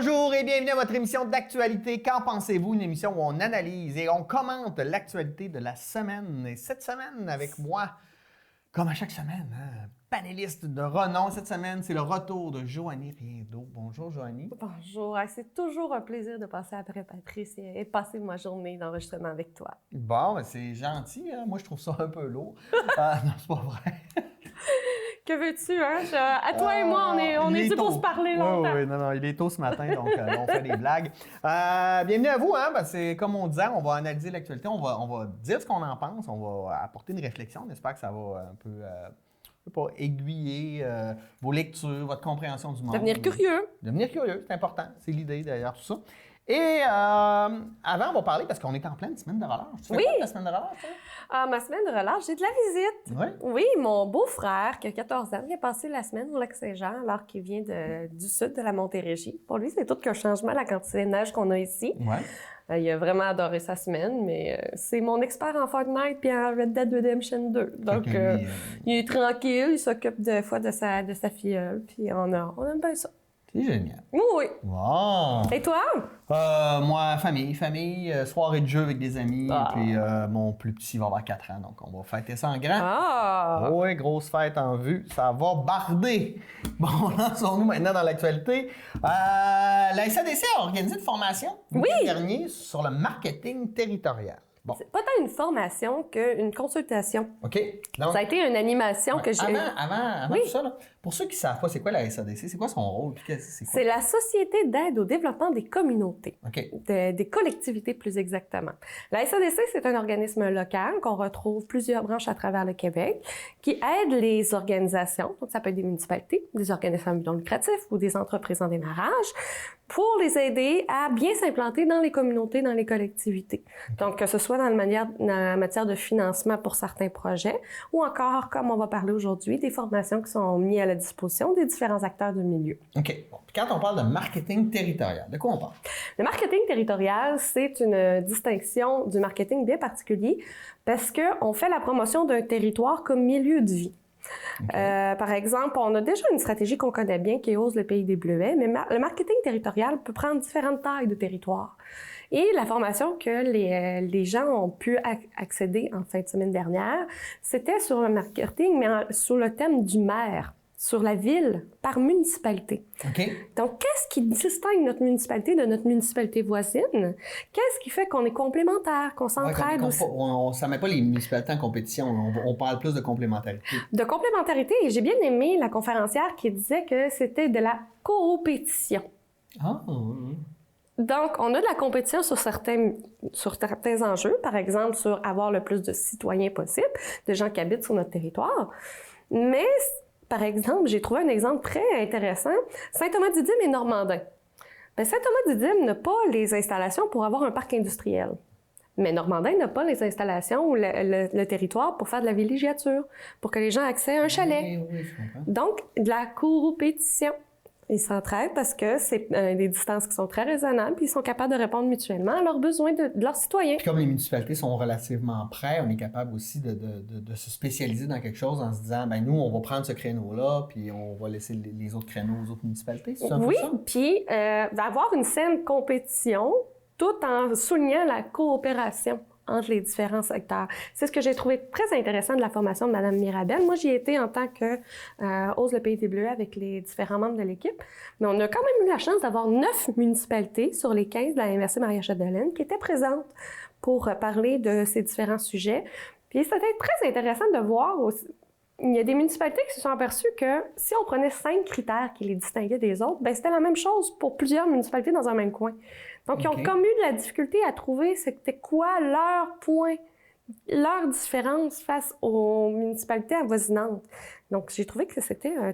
Bonjour et bienvenue à votre émission d'actualité. Qu'en pensez-vous? Une émission où on analyse et on commente l'actualité de la semaine. Et cette semaine, avec moi, comme à chaque semaine, panéliste de renom. Cette semaine, c'est le retour de Joanie Riendeau. Bonjour, Joanie. Bonjour. C'est toujours un plaisir de passer après Patrice et de passer ma journée d'enregistrement avec toi. Bon, ben c'est gentil. Hein? Moi, je trouve ça un peu lourd. Non, c'est pas vrai. Que veux-tu, hein? À toi et moi, on est dû pour se parler longtemps. Oui, non, il est tôt ce matin, donc on fait des blagues. Bienvenue à vous, hein? Ben, c'est comme on disait, on va analyser l'actualité, on va dire ce qu'on en pense, on va apporter une réflexion. On espère que ça va un peu aiguiller vos lectures, votre compréhension du monde. Devenir curieux. Devenir curieux, c'est important. C'est l'idée derrière tout ça. Et avant, on va parler, parce qu'on est en pleine semaine de relâche. Tu fais quoi ta semaine de relâche, toi? Ma semaine de relâche, j'ai de la visite. Oui? Oui, mon beau-frère, qui a 14 ans, il a passé la semaine au Lac-Saint-Jean, alors qu'il vient du sud de la Montérégie. Pour lui, c'est tout qu'un changement, la quantité de neige qu'on a ici. Ouais. Il a vraiment adoré sa semaine, mais c'est mon expert en Fortnite puis en Red Dead Redemption 2. Donc, il est tranquille, il s'occupe des fois de sa filleule, puis on aime bien ça. C'est génial. Oui. Wow! Et toi? Moi, famille, soirée de jeu avec des amis, puis mon plus petit va avoir 4 ans, donc on va fêter ça en grand. Ah! Oui, grosse fête en vue, ça va barder! Bon, lançons-nous maintenant dans l'actualité. La SADC a organisé une formation le week-end dernier sur le marketing territorial. Bon. C'est pas tant une formation qu'une consultation. OK. Donc, ça a été une animation que j'ai... Avant tout ça, là, pour ceux qui ne savent pas, c'est quoi la SADC? C'est quoi son rôle? C'est la Société d'aide au développement des communautés. OK. Des collectivités, plus exactement. La SADC, c'est un organisme local qu'on retrouve plusieurs branches à travers le Québec qui aide les organisations, donc ça peut être des municipalités, des organismes à but non lucratif ou des entreprises en démarrage, pour les aider à bien s'implanter dans les communautés, dans les collectivités. Donc, que ce soit dans la matière de financement pour certains projets ou encore, comme on va parler aujourd'hui, des formations qui sont mises à la disposition des différents acteurs du milieu. OK. Bon. Puis quand on parle de marketing territorial, de quoi on parle? Le marketing territorial, c'est une distinction du marketing bien particulier parce qu'on fait la promotion d'un territoire comme milieu de vie. Okay. Par exemple, on a déjà une stratégie qu'on connaît bien qui est Ose le pays des bleuets, mais le marketing territorial peut prendre différentes tailles de territoire. Et la formation que les gens ont pu accéder en fin de semaine dernière, c'était sur le marketing, mais sur le thème du maire, sur la ville par municipalité. Okay. Donc, qu'est-ce qui distingue notre municipalité de notre municipalité voisine? Qu'est-ce qui fait qu'on est complémentaires, qu'on s'entraide aussi? Ça ne met pas les municipalités en compétition. On parle plus de complémentarité. De complémentarité, et j'ai bien aimé la conférencière qui disait que c'était de la coopétition. Ah! Donc, on a de la compétition sur certains enjeux, par exemple, sur avoir le plus de citoyens possible, de gens qui habitent sur notre territoire. Mais, par exemple, j'ai trouvé un exemple très intéressant. Saint-Thomas-Didyme et Normandin. Saint-Thomas-Didyme n'a pas les installations pour avoir un parc industriel. Mais Normandin n'a pas les installations ou le territoire pour faire de la villégiature, pour que les gens accèdent à un chalet. Oui, je comprends. Donc, de la coopétition. Ils s'entraident parce que c'est des distances qui sont très raisonnables puis ils sont capables de répondre mutuellement à leurs besoins de leurs citoyens. Puis comme les municipalités sont relativement près, on est capable aussi de se spécialiser dans quelque chose en se disant, ben nous, on va prendre ce créneau-là puis on va laisser les autres créneaux aux autres municipalités. C'est un peu ça? Puis d'avoir une saine compétition tout en soulignant la coopération entre les différents secteurs. C'est ce que j'ai trouvé très intéressant de la formation de Mme Mirabel. Moi, j'y ai été en tant que Ose le pays des bleuets avec les différents membres de l'équipe. Mais on a quand même eu la chance d'avoir 9 municipalités sur les 15 de la MRC Maria-Chapdelaine qui étaient présentes pour parler de ces différents sujets. Puis c'était très intéressant de voir aussi. Il y a des municipalités qui se sont aperçues que si on prenait 5 critères qui les distinguaient des autres, ben c'était la même chose pour plusieurs municipalités dans un même coin. Donc, ils ont comme eu de la difficulté à trouver c'était quoi leur point, leur différence face aux municipalités avoisinantes. Donc, j'ai trouvé que c'était un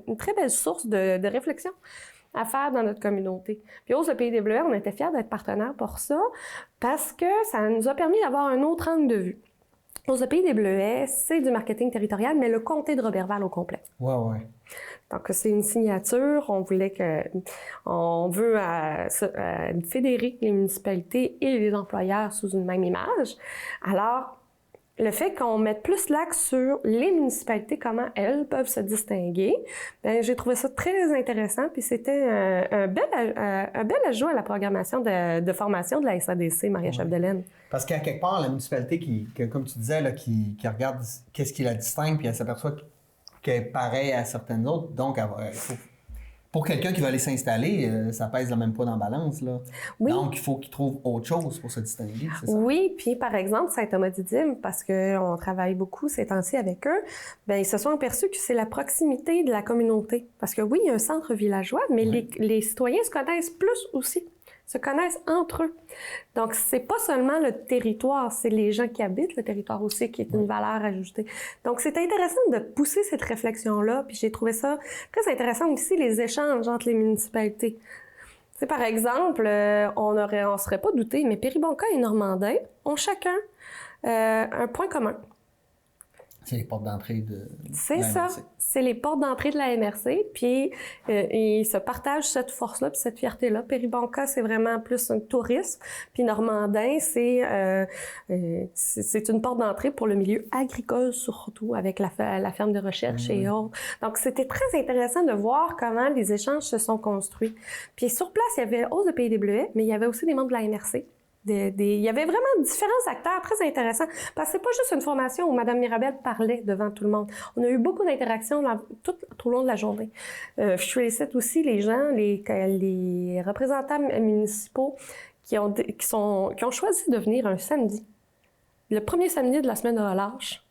une très belle source de réflexion à faire dans notre communauté. Puis Ose le pays des bleuets, on était fiers d'être partenaires pour ça parce que ça nous a permis d'avoir un autre angle de vue. Ose le pays des bleuets, c'est du marketing territorial, mais le comté de Roberval au complet. Ouais. Donc, c'est une signature. On veut fédérer les municipalités et les employeurs sous une même image. Alors, le fait qu'on mette plus l'axe sur les municipalités, comment elles peuvent se distinguer, bien, j'ai trouvé ça très intéressant. Puis c'était un bel ajout à la programmation de formation de la SADC, Maria Chapdelaine. Parce qu'à quelque part, la municipalité, comme tu disais, là, qui regarde qu'est-ce qui la distingue, puis elle s'aperçoit qu'elle est pareille à certaines autres, donc pour quelqu'un qui va aller s'installer, ça pèse le même poids dans la balance. Là. Oui. Donc, il faut qu'il trouve autre chose pour se distinguer, c'est ça? Oui, puis par exemple, Saint-Thomas-Didyme, parce qu'on travaille beaucoup ces temps-ci avec eux, bien, ils se sont aperçus que c'est la proximité de la communauté. Parce que oui, il y a un centre villageois, mais les citoyens se connaissent plus aussi, se connaissent entre eux. Donc, c'est pas seulement le territoire, c'est les gens qui habitent le territoire aussi qui est une valeur ajoutée. Donc, c'est intéressant de pousser cette réflexion-là, puis j'ai trouvé ça très intéressant aussi, les échanges entre les municipalités. C'est par exemple, on serait pas douté, mais Péribonka et Normandin ont chacun un point commun. C'est les portes d'entrée de C'est ça. C'est les portes d'entrée de la MRC, puis ils se partagent cette force-là, puis cette fierté-là. Péribonka, c'est vraiment plus un tourisme, puis Normandin, c'est une porte d'entrée pour le milieu agricole, surtout, avec la ferme de recherche et autres. Donc, c'était très intéressant de voir comment les échanges se sont construits. Puis sur place, il y avait Hausse de Pays des Bleuets, mais il y avait aussi des membres de la MRC. Il y avait vraiment différents acteurs très intéressants. Parce que c'est pas juste une formation où Mme Mirabel parlait devant tout le monde. On a eu beaucoup d'interactions tout au long de la journée. Je félicite aussi les gens, les représentants municipaux qui ont choisi de venir un samedi. Le premier samedi de la semaine de relâche.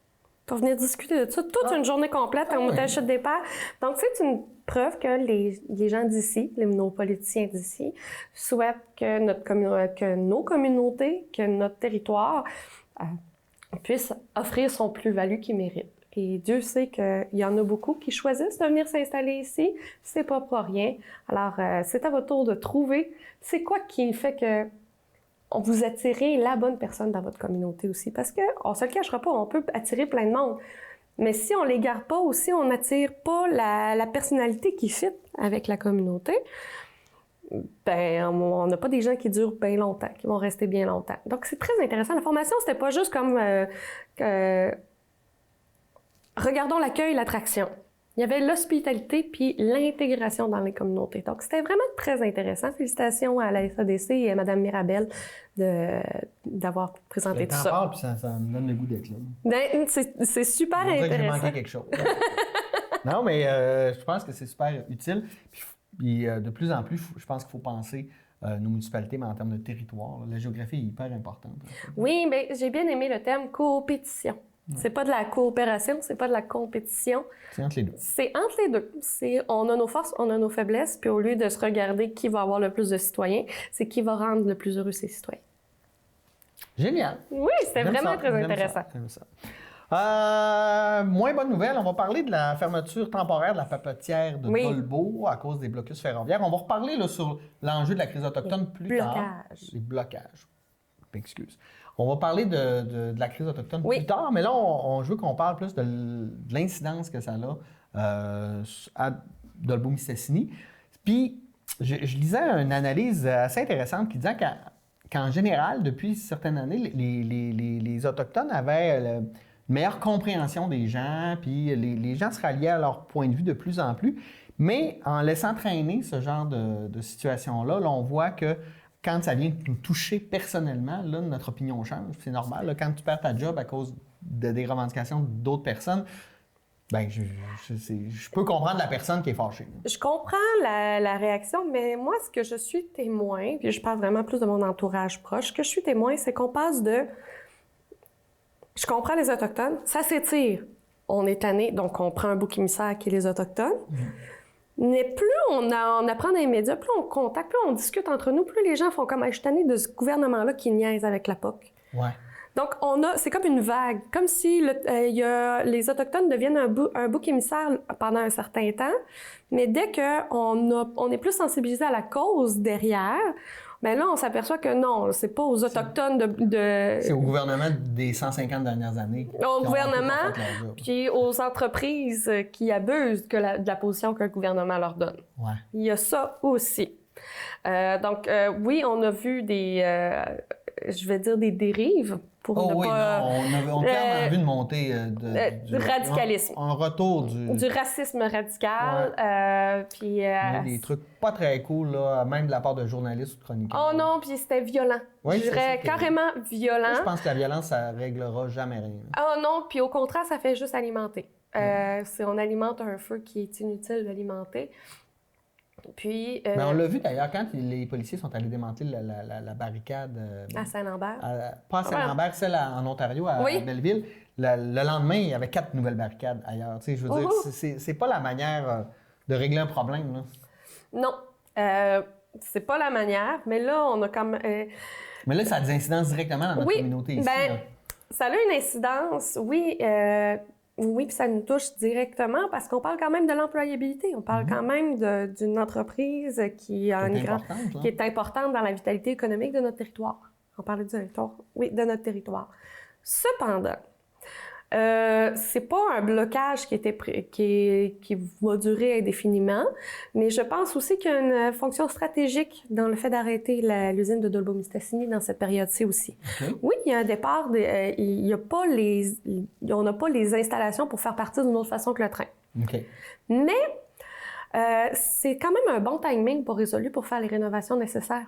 Pour venir discuter de ça toute une journée complète en montage de départ. Donc, c'est une preuve que les gens d'ici, nos politiciens d'ici, souhaitent que nos communautés, que notre territoire puisse offrir son plus-value qu'il mérite. Et Dieu sait qu'il y en a beaucoup qui choisissent de venir s'installer ici. C'est pas pour rien. Alors, c'est à votre tour de trouver c'est quoi qui fait que on vous attirez la bonne personne dans votre communauté aussi. Parce qu'on ne se le cachera pas, on peut attirer plein de monde. Mais si on ne les garde pas aussi, on n'attire pas la personnalité qui fit avec la communauté, ben on n'a pas des gens qui durent bien longtemps, qui vont rester bien longtemps. Donc, c'est très intéressant. La formation, c'était pas juste comme regardons l'accueil, l'attraction. Il y avait l'hospitalité puis l'intégration dans les communautés. Donc, c'était vraiment très intéressant. Félicitations à la SADC et à Mme Mirabel d'avoir présenté tout ça. Parle, puis ça me donne le goût d'être là. Ben, c'est super intéressant. J'ai manqué quelque chose. Non, mais je pense que c'est super utile. Puis de plus en plus, je pense qu'il faut penser nos municipalités, mais en termes de territoire. La géographie est hyper importante. Oui, mais j'ai bien aimé le terme coopétition. C'est pas de la coopération, c'est pas de la compétition. C'est entre les deux. C'est entre les deux. On a nos forces, on a nos faiblesses, puis au lieu de se regarder qui va avoir le plus de citoyens, c'est qui va rendre le plus heureux ses citoyens. Génial. Oui, c'était vraiment très intéressant. J'aime ça. Moins bonne nouvelle, on va parler de la fermeture temporaire de la papetière de Dolbeau à cause des blocus ferroviaires. On va reparler là, sur l'enjeu de la crise autochtone plus tard. Les blocages. M'excuse. On va parler de la crise autochtone plus tard, mais là, je veux qu'on parle plus de l'incidence que ça a à Dolbeau-Mistassini. Puis, je lisais une analyse assez intéressante qui disait qu'en général, depuis certaines années, les Autochtones avaient une meilleure compréhension des gens, puis les gens se ralliaient à leur point de vue de plus en plus. Mais en laissant traîner ce genre de situation-là, là, on voit que quand ça vient nous toucher personnellement, là, notre opinion change. C'est normal. Là, quand tu perds ta job à cause des revendications d'autres personnes, ben, je peux comprendre la personne qui est fâchée. Je comprends la réaction, mais moi, ce que je suis témoin, puis je parle vraiment plus de mon entourage proche, ce que je suis témoin, c'est qu'on passe de... Je comprends les Autochtones, ça s'étire. On est tanné, donc on prend un bouc émissaire qui est les Autochtones. Mais plus on apprend dans les médias, plus on contacte, plus on discute entre nous, plus les gens font comme « je suis tanné de ce gouvernement-là qui niaise avec la POC ». Ouais. Donc, c'est comme une vague, comme si les Autochtones deviennent un bouc émissaire pendant un certain temps, mais dès qu'on est plus sensibilisé à la cause derrière, bien là, on s'aperçoit que non, c'est pas aux Autochtones de... C'est au gouvernement des 150 dernières années. Au gouvernement, puis aux entreprises qui abusent de la position que le gouvernement leur donne. Ouais. Il y a ça aussi. Donc, oui, on a vu des dérives pour Oh ne oui, pas... non, on a clairement vu une montée du radicalisme. Un retour Du racisme radical. Puis, il y a des trucs pas très cool, là, même de la part de journalistes ou de chroniqueurs. Oh non, puis c'était violent. Oui, je dirais carrément violent. Moi, je pense que la violence, ça réglera jamais rien. Oh non, puis au contraire, ça fait juste alimenter. On alimente un feu qui est inutile d'alimenter. Puis, on l'a vu d'ailleurs quand les policiers sont allés démanteler la barricade. À Saint-Lambert. Pas à Saint-Lambert, celle en Ontario, à Belleville. Le lendemain, il y avait 4 nouvelles barricades ailleurs. Tu sais, je veux dire, c'est pas la manière de régler un problème. Là. Non. C'est pas la manière, mais là, on a comme. Mais là, ça a des incidences directement dans notre communauté ici. Là. Ça a une incidence, oui. Oui, puis ça nous touche directement parce qu'on parle quand même de l'employabilité. On parle quand même d'une entreprise qui est importante dans la vitalité économique de notre territoire. On parlait du territoire? Oui, de notre territoire. Cependant, c'est pas un blocage qui va durer indéfiniment, mais je pense aussi qu'il y a une fonction stratégique dans le fait d'arrêter l'usine de Dolbeau-Mistassini dans cette période-ci aussi. Okay. Oui, il y a un départ, on n'a pas les installations pour faire partir d'une autre façon que le train. Okay. Mais c'est quand même un bon timing pour Résolu pour faire les rénovations nécessaires.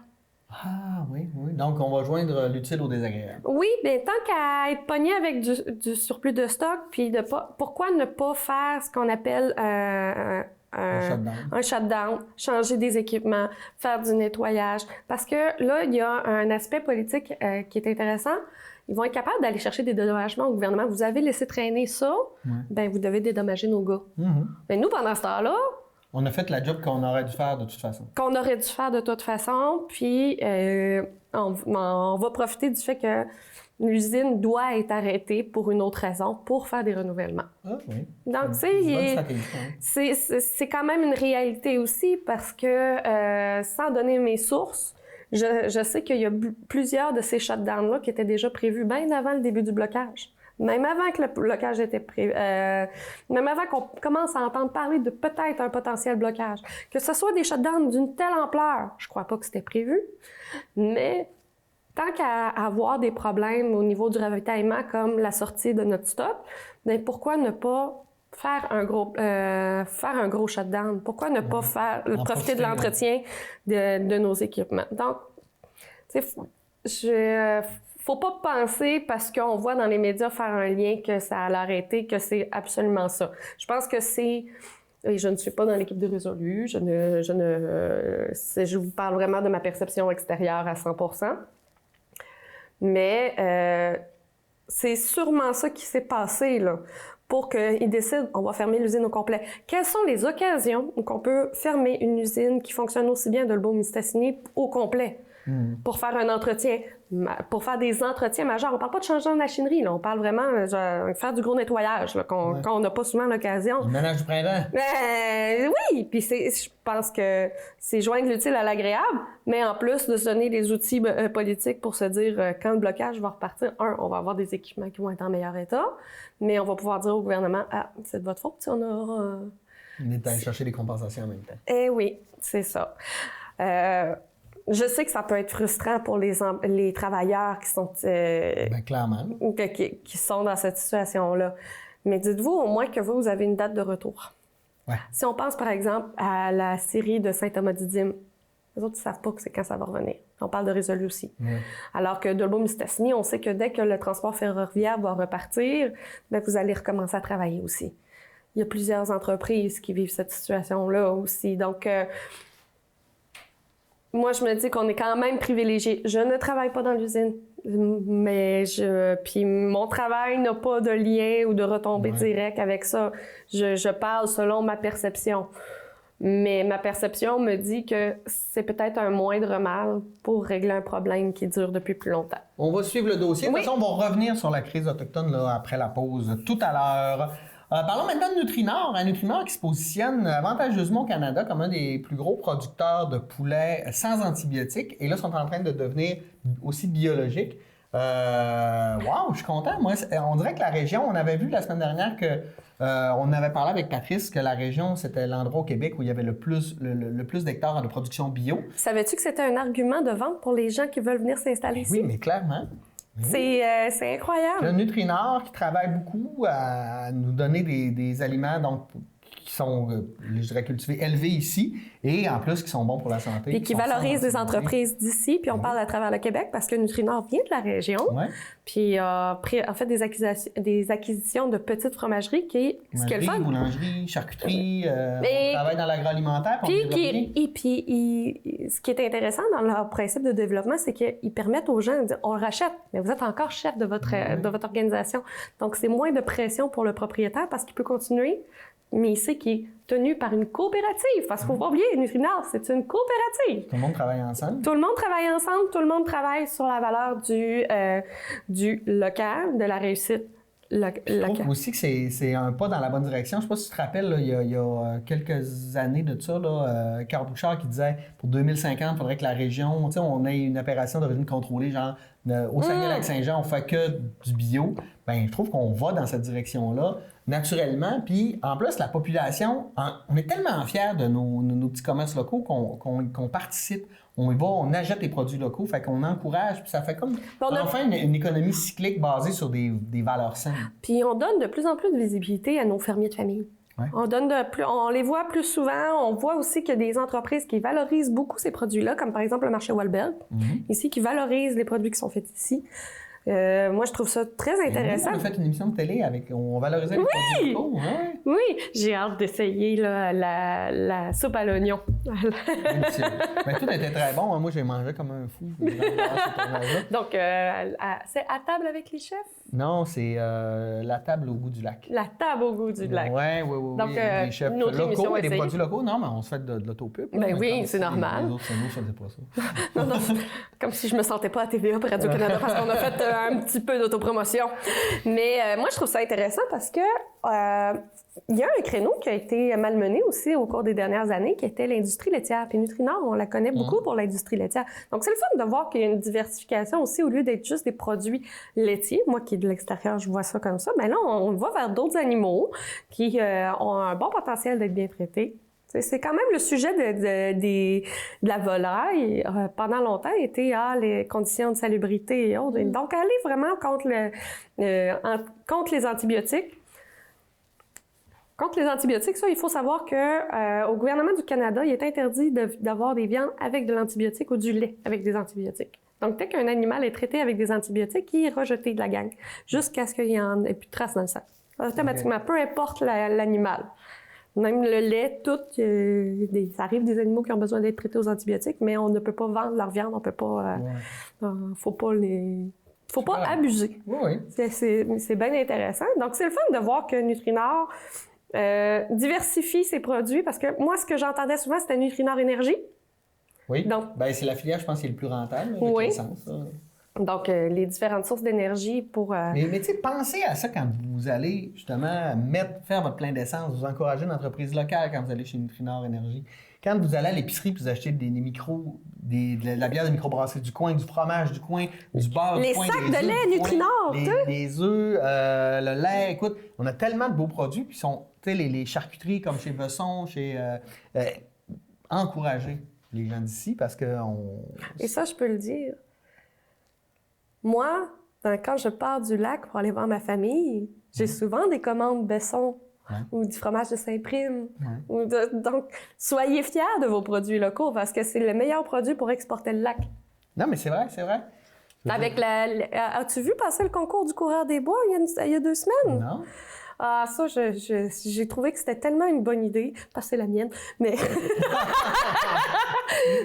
Ah oui, oui. Donc, on va joindre l'utile au désagréable. Oui, bien, tant qu'à être pogné avec du surplus de stock, puis pourquoi ne pas faire ce qu'on appelle un shutdown, changer des équipements, faire du nettoyage. Parce que là, il y a un aspect politique qui est intéressant. Ils vont être capables d'aller chercher des dédommagements au gouvernement. Vous avez laissé traîner ça, bien, vous devez dédommager nos gars. Mais nous, pendant ce temps-là, on a fait la job qu'on aurait dû faire de toute façon. Puis on va profiter du fait que l'usine doit être arrêtée pour une autre raison, pour faire des renouvellements. Ah oui. Donc, tu sais, c'est quand même une réalité aussi parce que, sans donner mes sources, je sais qu'il y a plusieurs de ces shutdowns-là qui étaient déjà prévus bien avant le début du blocage. Même avant que le blocage était prévu, même avant qu'on commence à entendre parler de peut-être un potentiel blocage, que ce soit des shutdowns d'une telle ampleur, je crois pas que c'était prévu, mais tant qu'à avoir des problèmes au niveau du ravitaillement comme la sortie de notre stock, bien pourquoi ne pas faire un gros shutdown? Pourquoi ne pas profiter de l'entretien de nos équipements? Donc, tu sais, faut pas penser parce qu'on voit dans les médias faire un lien que ça a arrêté, que c'est absolument ça. Je pense que c'est... Et je ne suis pas dans l'équipe de Résolu, je vous parle vraiment de ma perception extérieure à 100%. Mais c'est sûrement ça qui s'est passé, là, pour qu'ils décident, on va fermer l'usine au complet. Quelles sont les occasions où on peut fermer une usine qui fonctionne aussi bien de Dolbeau-Mistassini au complet? Pour faire un entretien, pour faire des entretiens majeurs. On parle pas de changement de machinerie, là. On parle vraiment de faire du gros nettoyage, qu'on n'a pas souvent l'occasion. Le ménage du printemps. Oui, puis je pense que c'est joindre l'utile à l'agréable, mais en plus de se donner les outils politiques pour se dire quand le blocage va repartir, on va avoir des équipements qui vont être en meilleur état, mais on va pouvoir dire au gouvernement, c'est de votre faute si on aura... On est allé chercher des compensations en même temps. Eh oui, c'est ça. Je sais que ça peut être frustrant pour les travailleurs qui sont clairement. Qui sont dans cette situation-là. Mais dites-vous au moins que vous avez une date de retour. Ouais. Si on pense par exemple à la série de Saint-Thomas-Didyme, les autres ne savent pas que c'est quand ça va revenir. On parle de Résolu aussi. Ouais. Alors que Dolbeau-Mistassini, on sait que dès que le transport ferroviaire va repartir, bien, vous allez recommencer à travailler aussi. Il y a plusieurs entreprises qui vivent cette situation-là aussi. Donc, moi, je me dis qu'on est quand même privilégié. Je ne travaille pas dans l'usine, mais puis mon travail n'a pas de lien ou de retombée directe avec ça. Je parle selon ma perception. Mais ma perception me dit que c'est peut-être un moindre mal pour régler un problème qui dure depuis plus longtemps. On va suivre le dossier. De toute façon, on va revenir sur la crise autochtone là, après la pause tout à l'heure. Parlons maintenant de Nutrinor. Un Nutrinor qui se positionne avantageusement au Canada comme un des plus gros producteurs de poulets sans antibiotiques. Et là, ils sont en train de devenir aussi biologiques. Wow, je suis content. Moi, on dirait que la région, on avait vu la semaine dernière que on avait parlé avec Patrice que la région, c'était l'endroit au Québec où il y avait le plus d'hectares de production bio. Savais-tu que c'était un argument de vente pour les gens qui veulent venir s'installer ici? Oui, mais clairement. C'est incroyable. Le Nutrinor qui travaille beaucoup à nous donner des aliments donc, qui sont, je dirais, cultivés, élevés ici et en plus qui sont bons pour la santé. Puis qui valorisent les entreprises d'ici. Puis on parle à travers le Québec parce que Nutrinor vient de la région. Ouais. Puis en fait des acquisitions de petites fromageries qui ce qui est le fun. Boulangerie, charcuterie, on travaille dans l'agroalimentaire. Puis ce qui est intéressant dans leur principe de développement, c'est qu'ils permettent aux gens de dire on le rachète, mais vous êtes encore chef de votre organisation. Donc c'est moins de pression pour le propriétaire parce qu'il peut continuer. Mais il sait qu'il est tenu par une coopérative. Parce qu'il ne faut pas oublier, Nutrinor, c'est une coopérative. Tout le monde travaille ensemble. Tout le monde travaille ensemble. Tout le monde travaille sur la valeur du local, de la réussite locale. Je trouve aussi que c'est un pas dans la bonne direction. Je ne sais pas si tu te rappelles, là, il y a quelques années de ça, Carl Bouchard qui disait pour 2050, il faudrait que la région, on ait une opération d'origine contrôlée, genre au Saguenay-Lac-Saint-Jean, on fait que du bio. Bien, je trouve qu'on va dans cette direction-là naturellement. Puis en plus, la population, on est tellement fiers de nos petits commerces locaux qu'on participe. On y va, on achète des produits locaux, fait qu'on encourage, puis ça fait comme enfin une économie cyclique basée sur des valeurs saines. Puis on donne de plus en plus de visibilité à nos fermiers de famille. Ouais. On les voit plus souvent. On voit aussi qu'il y a des entreprises qui valorisent beaucoup ces produits-là, comme par exemple le marché Walberg, ici, qui valorise les produits qui sont faits ici. Moi, je trouve ça très intéressant. On a fait une émission de télé on valorisait les produits locaux. Hein? Oui, j'ai hâte d'essayer là, la soupe à l'oignon. Mais tout était très bon. Moi, j'ai mangé comme un fou. Donc, c'est à table avec les chefs? Non, c'est la table au goût du lac. La table au goût du lac. Oui. Donc, les chefs locaux et les produits locaux. Non, mais on se fait de l'autopub. Ben oui, c'est normal. Les autres nous, ne faisaient pas ça. non, comme si je me sentais pas à TVA pour Radio-Canada parce qu'on a fait un petit peu d'autopromotion. Mais moi, je trouve ça intéressant parce que il y a un créneau qui a été malmené aussi au cours des dernières années, qui était l'industrie laitière. Puis Nutrinor, on la connaît beaucoup pour l'industrie laitière. Donc, c'est le fun de voir qu'il y a une diversification aussi au lieu d'être juste des produits laitiers. Moi qui est de l'extérieur, je vois ça comme ça. Mais là, on va vers d'autres animaux qui ont un bon potentiel d'être bien traités. C'est quand même le sujet de la volaille. Pendant longtemps, était les conditions de salubrité et autres. Donc, aller vraiment contre les antibiotiques. Contre les antibiotiques, ça, il faut savoir que au gouvernement du Canada, il est interdit d'avoir des viandes avec de l'antibiotique ou du lait avec des antibiotiques. Donc, dès qu'un animal est traité avec des antibiotiques, il est rejeté de la gang jusqu'à ce qu'il n'y en ait plus de traces dans le sang. Automatiquement, peu importe l'animal. Même le lait, tout, ça arrive des animaux qui ont besoin d'être traités aux antibiotiques, mais on ne peut pas vendre leur viande, on peut pas... faut pas abuser. Oui. C'est bien intéressant. Donc, c'est le fun de voir que Nutrinor diversifie ses produits, parce que moi, ce que j'entendais souvent, c'était Nutrinor Énergie. Oui, donc c'est la filière, je pense, qui est le plus rentable, avec l'essence. Donc, les différentes sources d'énergie pour... Mais tu sais, pensez à ça quand vous allez, justement, faire votre plein d'essence, vous encouragez une entreprise locale quand vous allez chez Nutrinor Énergie. Quand vous allez à l'épicerie et vous achetez de la bière de microbrasserie du coin, du fromage du coin, du beurre du coin, les sacs de lait Nutrinor, les œufs, le lait, écoute, on a tellement de beaux produits, puis sont, tu sais, les charcuteries comme chez Besson, encourager les gens d'ici parce que Et ça, je peux le dire. Moi, quand je pars du lac pour aller voir ma famille, j'ai souvent des commandes Besson. Ou du fromage de Saint-Prime. Donc, soyez fiers de vos produits locaux parce que c'est le meilleur produit pour exporter le lac. Non, mais c'est vrai. As-tu vu passer le concours du coureur des bois il y a 2 semaines? Non. Ah, ça, j'ai trouvé que c'était tellement une bonne idée. Pas c'est la mienne, mais...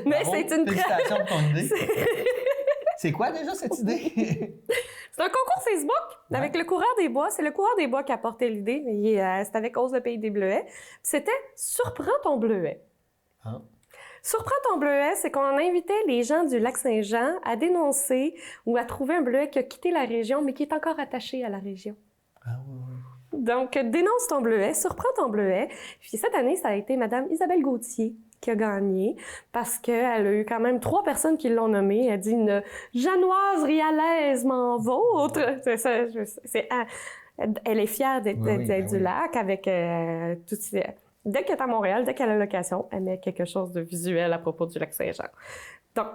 mais c'est une... Félicitations pour ton idée. C'est quoi déjà cette idée? C'est un concours Facebook avec le coureur des bois. C'est le coureur des bois qui a porté l'idée. C'est avec Ose le Pays des Bleuets. C'était « Surprends ton bleuet ». Surprends ton bleuet, c'est qu'on invitait les gens du Lac-Saint-Jean à dénoncer ou à trouver un bleuet qui a quitté la région, mais qui est encore attaché à la région. Donc, dénonce ton bleuet, surprends ton bleuet. Puis cette année, ça a été Mme Isabelle Gauthier qui a gagné parce qu'elle a eu quand même 3 personnes qui l'ont nommée. Elle dit une Janoise rialaise m'en vôtre. Elle est fière d'être du lac avec tout. Dès qu'elle est à Montréal, dès qu'elle a l'occasion, elle met quelque chose de visuel à propos du Lac-Saint-Jean. Donc,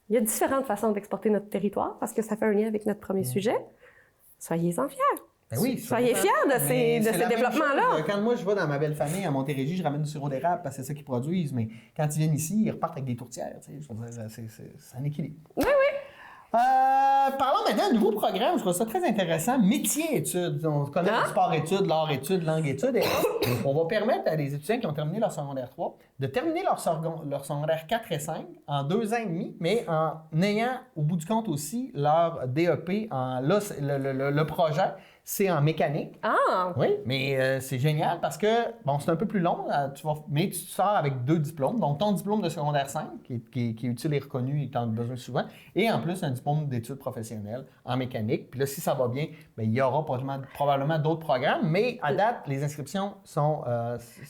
Il y a différentes façons d'exporter notre territoire parce que ça fait un lien avec notre premier sujet. Soyez-en fiers. Ben oui, Soyez fiers de ces développements-là. Quand moi, je vais dans ma belle famille à Montérégie, je ramène du sirop d'érable parce que c'est ça qu'ils produisent. Mais quand ils viennent ici, ils repartent avec des tourtières. Je veux dire, c'est un équilibre. Oui, oui. Parlons maintenant d'un nouveau programme. Je trouve ça très intéressant. Métier-études. On connaît le sport-études, l'art-études, langue-études. Et on va permettre à des étudiants qui ont terminé leur secondaire 3 de terminer leur secondaire 4 et 5 en 2 ans et demi, mais en ayant, au bout du compte aussi, leur DEP. Le projet, c'est en mécanique. Ah! Oui, mais c'est génial parce que, bon, c'est un peu plus long, mais tu sors avec 2 diplômes. Donc, ton diplôme de secondaire 5, qui est utile et reconnu et tu en as besoin souvent, et en plus, un diplôme d'études professionnelles en mécanique. Puis là, si ça va bien, bien, il y aura probablement d'autres programmes, mais à date, les inscriptions sont...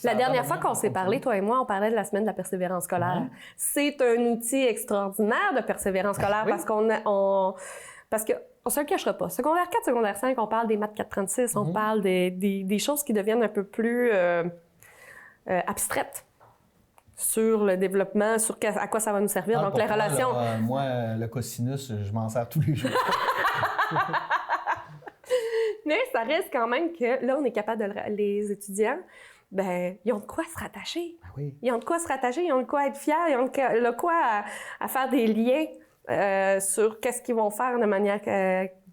La dernière fois qu'on s'est parlé, toi et moi, on parlait de la semaine de la persévérance scolaire. C'est un outil extraordinaire de persévérance scolaire parce qu'on on se le cachera pas. Secondaire 4, secondaire 5, on parle des maths 436, on parle des choses qui deviennent un peu plus abstraites sur le développement, sur à quoi ça va nous servir. Donc, les relations... Moi, le cosinus, je m'en sers tous les jours. Mais ça reste quand même que là, on est capable de... Les étudiants, ben, ils ont de quoi se rattacher. Ben oui. Ils ont de quoi se rattacher, ils ont de quoi être fiers, ils ont de quoi à faire des liens sur qu'est-ce qu'ils vont faire de manière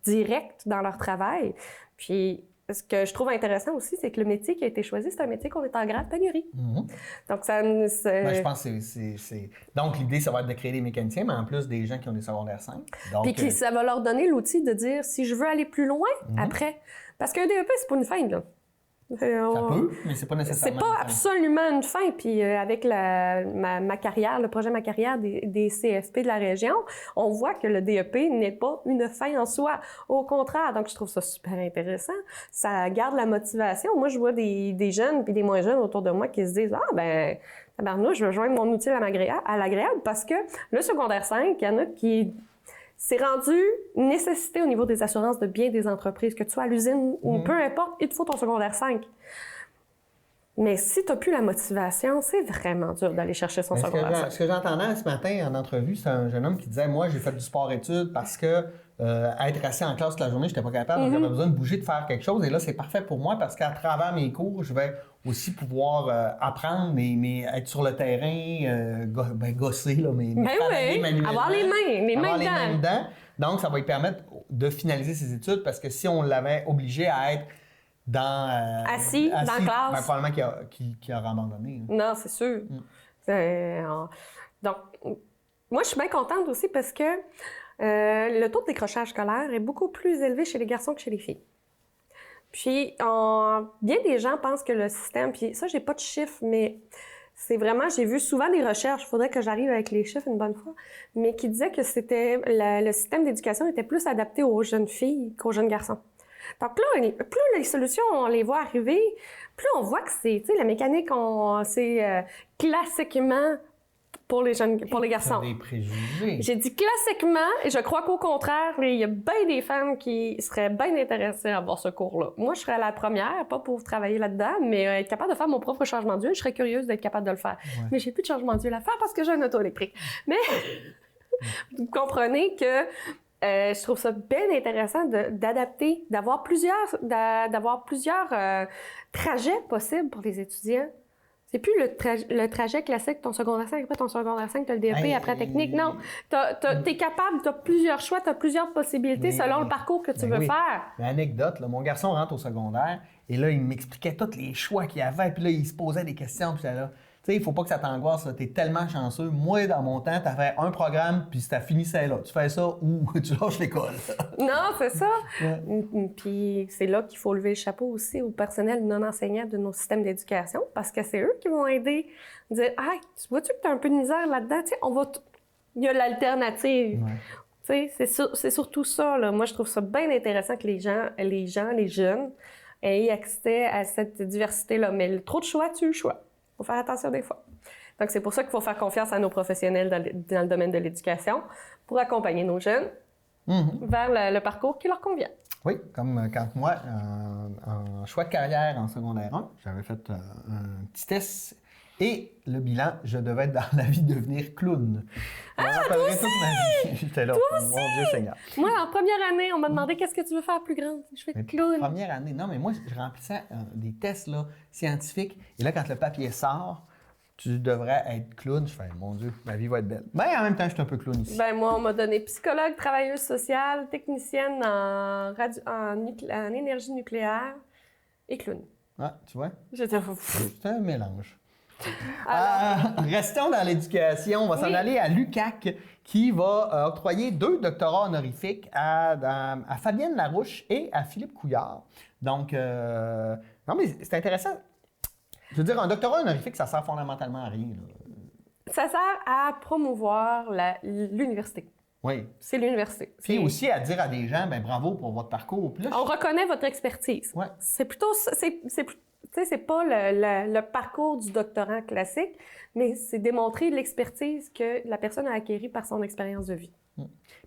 directe dans leur travail. Puis, ce que je trouve intéressant aussi, c'est que le métier qui a été choisi, c'est un métier qu'on est en grande pénurie. Donc, ça... je pense que c'est... Donc, l'idée, ça va être de créer des mécaniciens, mais en plus des gens qui ont des secondaires 5. Donc, puis ça va leur donner l'outil de dire si je veux aller plus loin après. Parce qu'un DEP, c'est pas une fin, là. Ça peut, mais c'est pas nécessairement. C'est pas absolument une fin. Puis avec ma carrière, le projet Ma carrière des CFP de la région, on voit que le DEP n'est pas une fin en soi. Au contraire, donc je trouve ça super intéressant. Ça garde la motivation. Moi, je vois des jeunes puis des moins jeunes autour de moi qui se disent « Ah, ben, tabarnouche, je vais joindre mon utile à l'agréable parce que le secondaire 5, il y en a qui... » C'est rendu une nécessité au niveau des assurances de bien des entreprises, que tu sois à l'usine ou peu importe, il te faut ton secondaire 5. Mais si tu n'as plus la motivation, c'est vraiment dur d'aller chercher son secondaire 5. Ce que j'entendais ce matin en entrevue, c'est un jeune homme qui disait « Moi, j'ai fait du sport-études parce que être assis en classe toute la journée, je n'étais pas capable, donc j'avais besoin de bouger, de faire quelque chose. Et là, c'est parfait pour moi parce qu'à travers mes cours, je vais aussi pouvoir apprendre, mais être sur le terrain, gosser, là, mais travailler manuellement. Avoir les mains dedans. Donc, ça va lui permettre de finaliser ses études parce que si on l'avait obligé à être assis dans la classe, ben, probablement qu'il aurait abandonné. Non, c'est sûr. Donc, moi, je suis bien contente aussi parce que le taux de décrochage scolaire est beaucoup plus élevé chez les garçons que chez les filles. Puis, bien des gens pensent que le système, puis ça, j'ai pas de chiffres, mais c'est vraiment, j'ai vu souvent des recherches, il faudrait que j'arrive avec les chiffres une bonne fois, mais qui disaient que c'était le système d'éducation était plus adapté aux jeunes filles qu'aux jeunes garçons. Donc là, plus les solutions, on les voit arriver, plus on voit que c'est, tu sais, la mécanique, c'est classiquement pour les garçons. Des préjugés. J'ai dit classiquement, et je crois qu'au contraire, il y a bien des femmes qui seraient bien intéressées à avoir ce cours-là. Moi, je serais la première, pas pour travailler là-dedans, mais être capable de faire mon propre changement d'huile, je serais curieuse d'être capable de le faire. Ouais. Mais j'ai plus de changement d'huile à faire parce que j'ai un auto électrique. Mais vous comprenez que je trouve ça bien intéressant d'adapter, d'avoir plusieurs trajets possibles pour les étudiants. C'est plus le trajet classique, ton secondaire 5, après ton secondaire 5, tu as le DEP, après technique. Non, t'es capable, tu as plusieurs choix, tu as plusieurs possibilités selon le parcours que tu veux faire. L'anecdote, mon garçon rentre au secondaire et là, il m'expliquait tous les choix qu'il y avait, puis là, il se posait des questions, puis là... Tu sais, il ne faut pas que ça t'angoisse, tu es tellement chanceux. Moi, dans mon temps, tu as fait un programme, puis tu fini ça là. Tu fais ça ou tu lâches l'école. Non, c'est ça. Ouais. Puis c'est là qu'il faut lever le chapeau aussi au personnel non enseignant de nos systèmes d'éducation, parce que c'est eux qui vont aider à dire « Ah, tu vois-tu que tu as un peu de misère là-dedans? Tu sais, il y a l'alternative. Ouais. » Tu sais, c'est surtout ça, là. Moi, je trouve ça bien intéressant que les jeunes, aient accès à cette diversité-là. Mais trop de choix, tu as le choix. Il faut faire attention des fois. Donc, c'est pour ça qu'il faut faire confiance à nos professionnels dans le domaine de l'éducation pour accompagner nos jeunes vers le parcours qui leur convient. Oui, comme quand moi, en choix de carrière en secondaire 1, j'avais fait un petit test Et le bilan, je devais être dans la vie de devenir clown. Je me rappellerai toute ma vie. J'étais là, mon Dieu Seigneur. Moi, en première année, on m'a demandé qu'est-ce que tu veux faire plus grande. Je fais clown. Première année, non, mais moi, je remplissais des tests là, scientifiques. Et là, quand le papier sort, tu devrais être clown. Je fais, mon Dieu, ma vie va être belle. Ben, en même temps, je suis un peu clown ici. Ben, moi, on m'a donné psychologue, travailleuse sociale, technicienne en énergie nucléaire et clown. Ah, tu vois? J'étais... C'est un mélange. Alors... Restons dans l'éducation. On va s'en aller à l'UQAC qui va octroyer 2 doctorats honorifiques à Fabienne Larouche et à Philippe Couillard. Donc, non, mais c'est intéressant. Je veux dire, un doctorat honorifique, ça sert fondamentalement à rien. Là. Ça sert à promouvoir l'université. Oui. C'est l'université. Puis aussi à dire à des gens, ben bravo pour votre parcours. Puis là, on reconnaît votre expertise. Ouais. C'est plutôt... c'est pas le parcours du doctorant classique, mais c'est démontrer l'expertise que la personne a acquérie par son expérience de vie.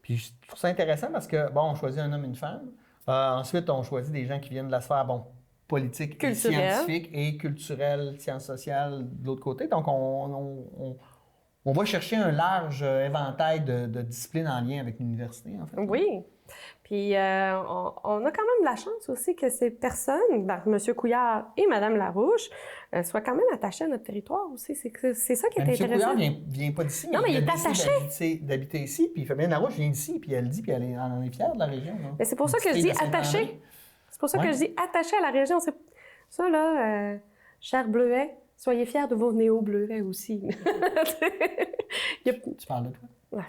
Puis je trouve ça intéressant parce que, bon, on choisit un homme et une femme. Ensuite, on choisit des gens qui viennent de la sphère, politique et scientifique et culturelle, sciences sociales de l'autre côté. Donc, on va chercher un large éventail de disciplines en lien avec l'université, en fait. Oui. Puis, on a quand même la chance aussi que ces personnes, M. Couillard et Mme Larouche, soient quand même attachés à notre territoire aussi. C'est ça qui est intéressant. M. Couillard vient pas d'ici, mais il est attaché. D'habiter ici, puis Fabienne Larouche vient d'ici, puis elle dit, puis elle en est fière de la région. Mais c'est pour ça que je dis attaché. C'est pour ça que je dis attaché à la région. Ça, là, chers Bleuets, soyez fiers de vos néo-Bleuets aussi. Tu parles de toi? Ouais,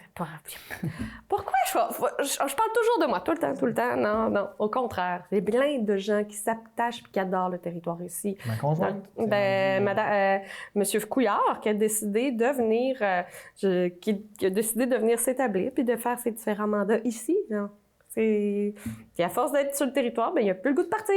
pourquoi je parle toujours de moi, tout le temps? Non, au contraire. Il y a plein de gens qui s'attachent et qui adorent le territoire ici. Ma conjointe? Monsieur Couillard qui a décidé de venir, s'établir puis de faire ses différents mandats ici. Puis à force d'être sur le territoire, il n'y a plus le goût de partir.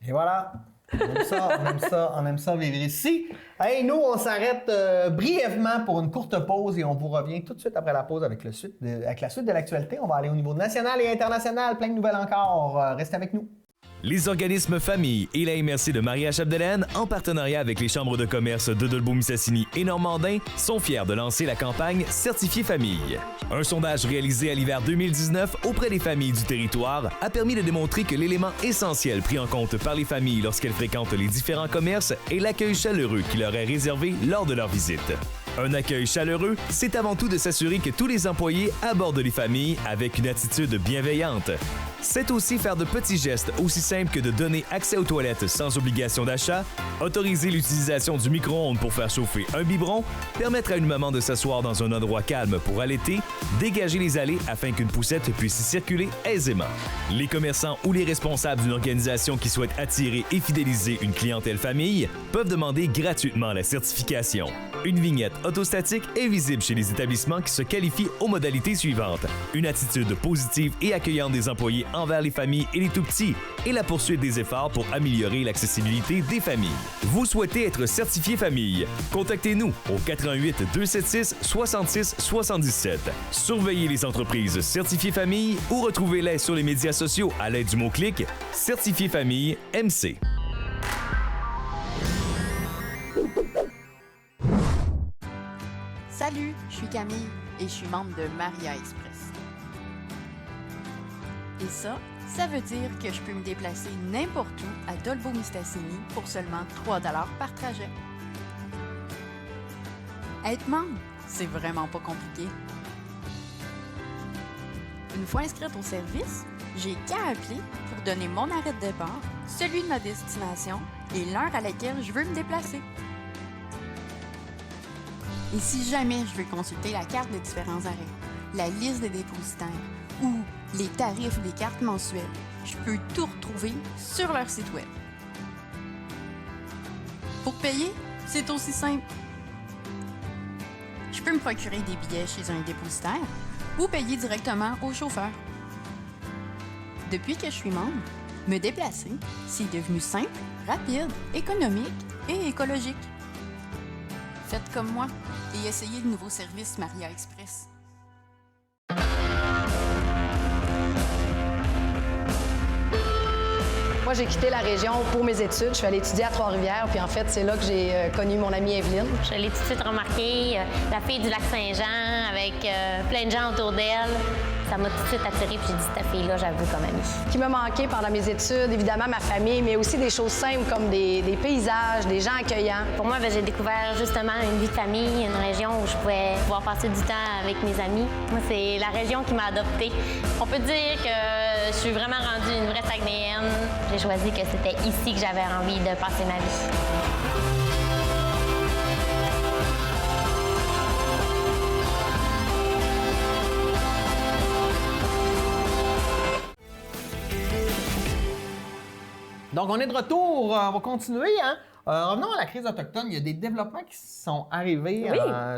Et voilà. On aime ça vivre ici. Hey, nous, on s'arrête brièvement pour une courte pause et on vous revient tout de suite après la pause avec la suite de l'actualité. On va aller au niveau national et international. Plein de nouvelles encore. Restez avec nous. Les organismes Famille et la MRC de Maria-Chapdelaine, en partenariat avec les chambres de commerce de Dolbeau-Mistassini et Normandin, sont fiers de lancer la campagne Certifié Famille. Un sondage réalisé à l'hiver 2019 auprès des familles du territoire a permis de démontrer que l'élément essentiel pris en compte par les familles lorsqu'elles fréquentent les différents commerces est l'accueil chaleureux qui leur est réservé lors de leur visite. Un accueil chaleureux, c'est avant tout de s'assurer que tous les employés abordent les familles avec une attitude bienveillante. C'est aussi faire de petits gestes aussi simples que de donner accès aux toilettes sans obligation d'achat, autoriser l'utilisation du micro-ondes pour faire chauffer un biberon, permettre à une maman de s'asseoir dans un endroit calme pour allaiter, dégager les allées afin qu'une poussette puisse y circuler aisément. Les commerçants ou les responsables d'une organisation qui souhaite attirer et fidéliser une clientèle famille peuvent demander gratuitement la certification. Une vignette autostatique est visible chez les établissements qui se qualifient aux modalités suivantes. Une attitude positive et accueillante des employés envers les familles et les tout-petits et la poursuite des efforts pour améliorer l'accessibilité des familles. Vous souhaitez être certifié famille? Contactez-nous au 88 276 66 77. Surveillez les entreprises certifiées famille ou retrouvez-les sur les médias sociaux à l'aide du mot-clic Certifié Famille MC. Salut, je suis Camille et je suis membre de Maria Express. Et ça veut dire que je peux me déplacer n'importe où à Dolbeau-Mistassini pour seulement 3 $ par trajet. Être membre, c'est vraiment pas compliqué. Une fois inscrite au service, j'ai qu'à appeler pour donner mon arrêt de départ, celui de ma destination et l'heure à laquelle je veux me déplacer. Et si jamais je veux consulter la carte des différents arrêts, la liste des dépositaires ou les tarifs des cartes mensuelles, je peux tout retrouver sur leur site web. Pour payer, c'est aussi simple. Je peux me procurer des billets chez un dépositaire ou payer directement au chauffeur. Depuis que je suis membre, me déplacer, c'est devenu simple, rapide, économique et écologique. Faites comme moi et essayez le nouveau service Maria Express. Moi, j'ai quitté la région pour mes études. Je suis allée étudier à Trois-Rivières, puis en fait, c'est là que j'ai connu mon amie Evelyne. Je l'ai tout de suite remarqué, la fille du Lac-Saint-Jean, avec plein de gens autour d'elle. Ça m'a tout de suite attirée, puis j'ai dit, cette fille-là, j'avoue comme amie. Ce qui m'a manqué pendant mes études, évidemment, ma famille, mais aussi des choses simples comme des paysages, des gens accueillants. Pour moi, j'ai découvert justement une vie de famille, une région où je pouvais pouvoir passer du temps avec mes amis. Moi, c'est la région qui m'a adoptée. On peut dire que je suis vraiment rendue une vraie Saguenayenne. J'ai choisi que c'était ici que j'avais envie de passer ma vie. Donc, on est de retour. On va continuer. Hein? Revenons à la crise autochtone. Il y a des développements qui sont arrivés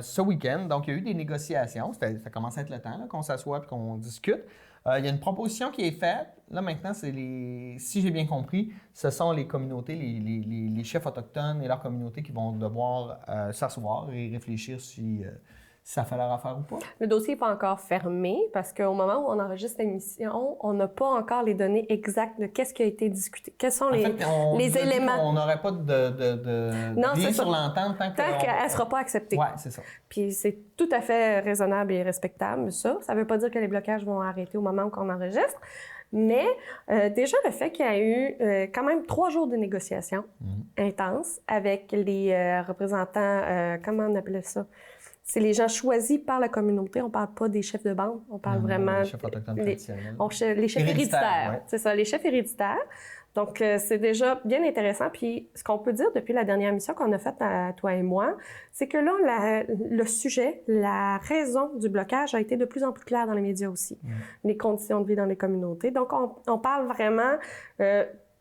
ce week-end. Donc, il y a eu des négociations. Ça commence à être le temps là, qu'on s'assoit et qu'on discute. Il y a une proposition qui est faite. Là, maintenant, si j'ai bien compris, ce sont les communautés, les chefs autochtones et leurs communautés qui vont devoir s'asseoir et réfléchir si ça fait leur affaire ou pas. Le dossier n'est pas encore fermé parce qu'au moment où on enregistre l'émission, on n'a pas encore les données exactes de qu'est-ce qui a été discuté. Quels sont les éléments. On n'aurait pas de lien sur l'entente tant qu'elle ne sera pas acceptée. Oui, c'est ça. Puis c'est tout à fait raisonnable et respectable, ça. Ça ne veut pas dire que les blocages vont arrêter au moment où on enregistre. Mais déjà, le fait qu'il y a eu quand même 3 jours de négociations intenses avec les représentants, comment on appelait ça? C'est les gens choisis par la communauté. On ne parle pas des chefs de bande, on parle vraiment... Les chefs autochtones traditionnels. Les chefs héréditaires. Ouais. C'est ça, les chefs héréditaires. Donc, c'est déjà bien intéressant. Puis, ce qu'on peut dire depuis la dernière émission qu'on a faite, toi et moi, c'est que là, le sujet, la raison du blocage a été de plus en plus claire dans les médias aussi. Les conditions de vie dans les communautés. Donc, on parle vraiment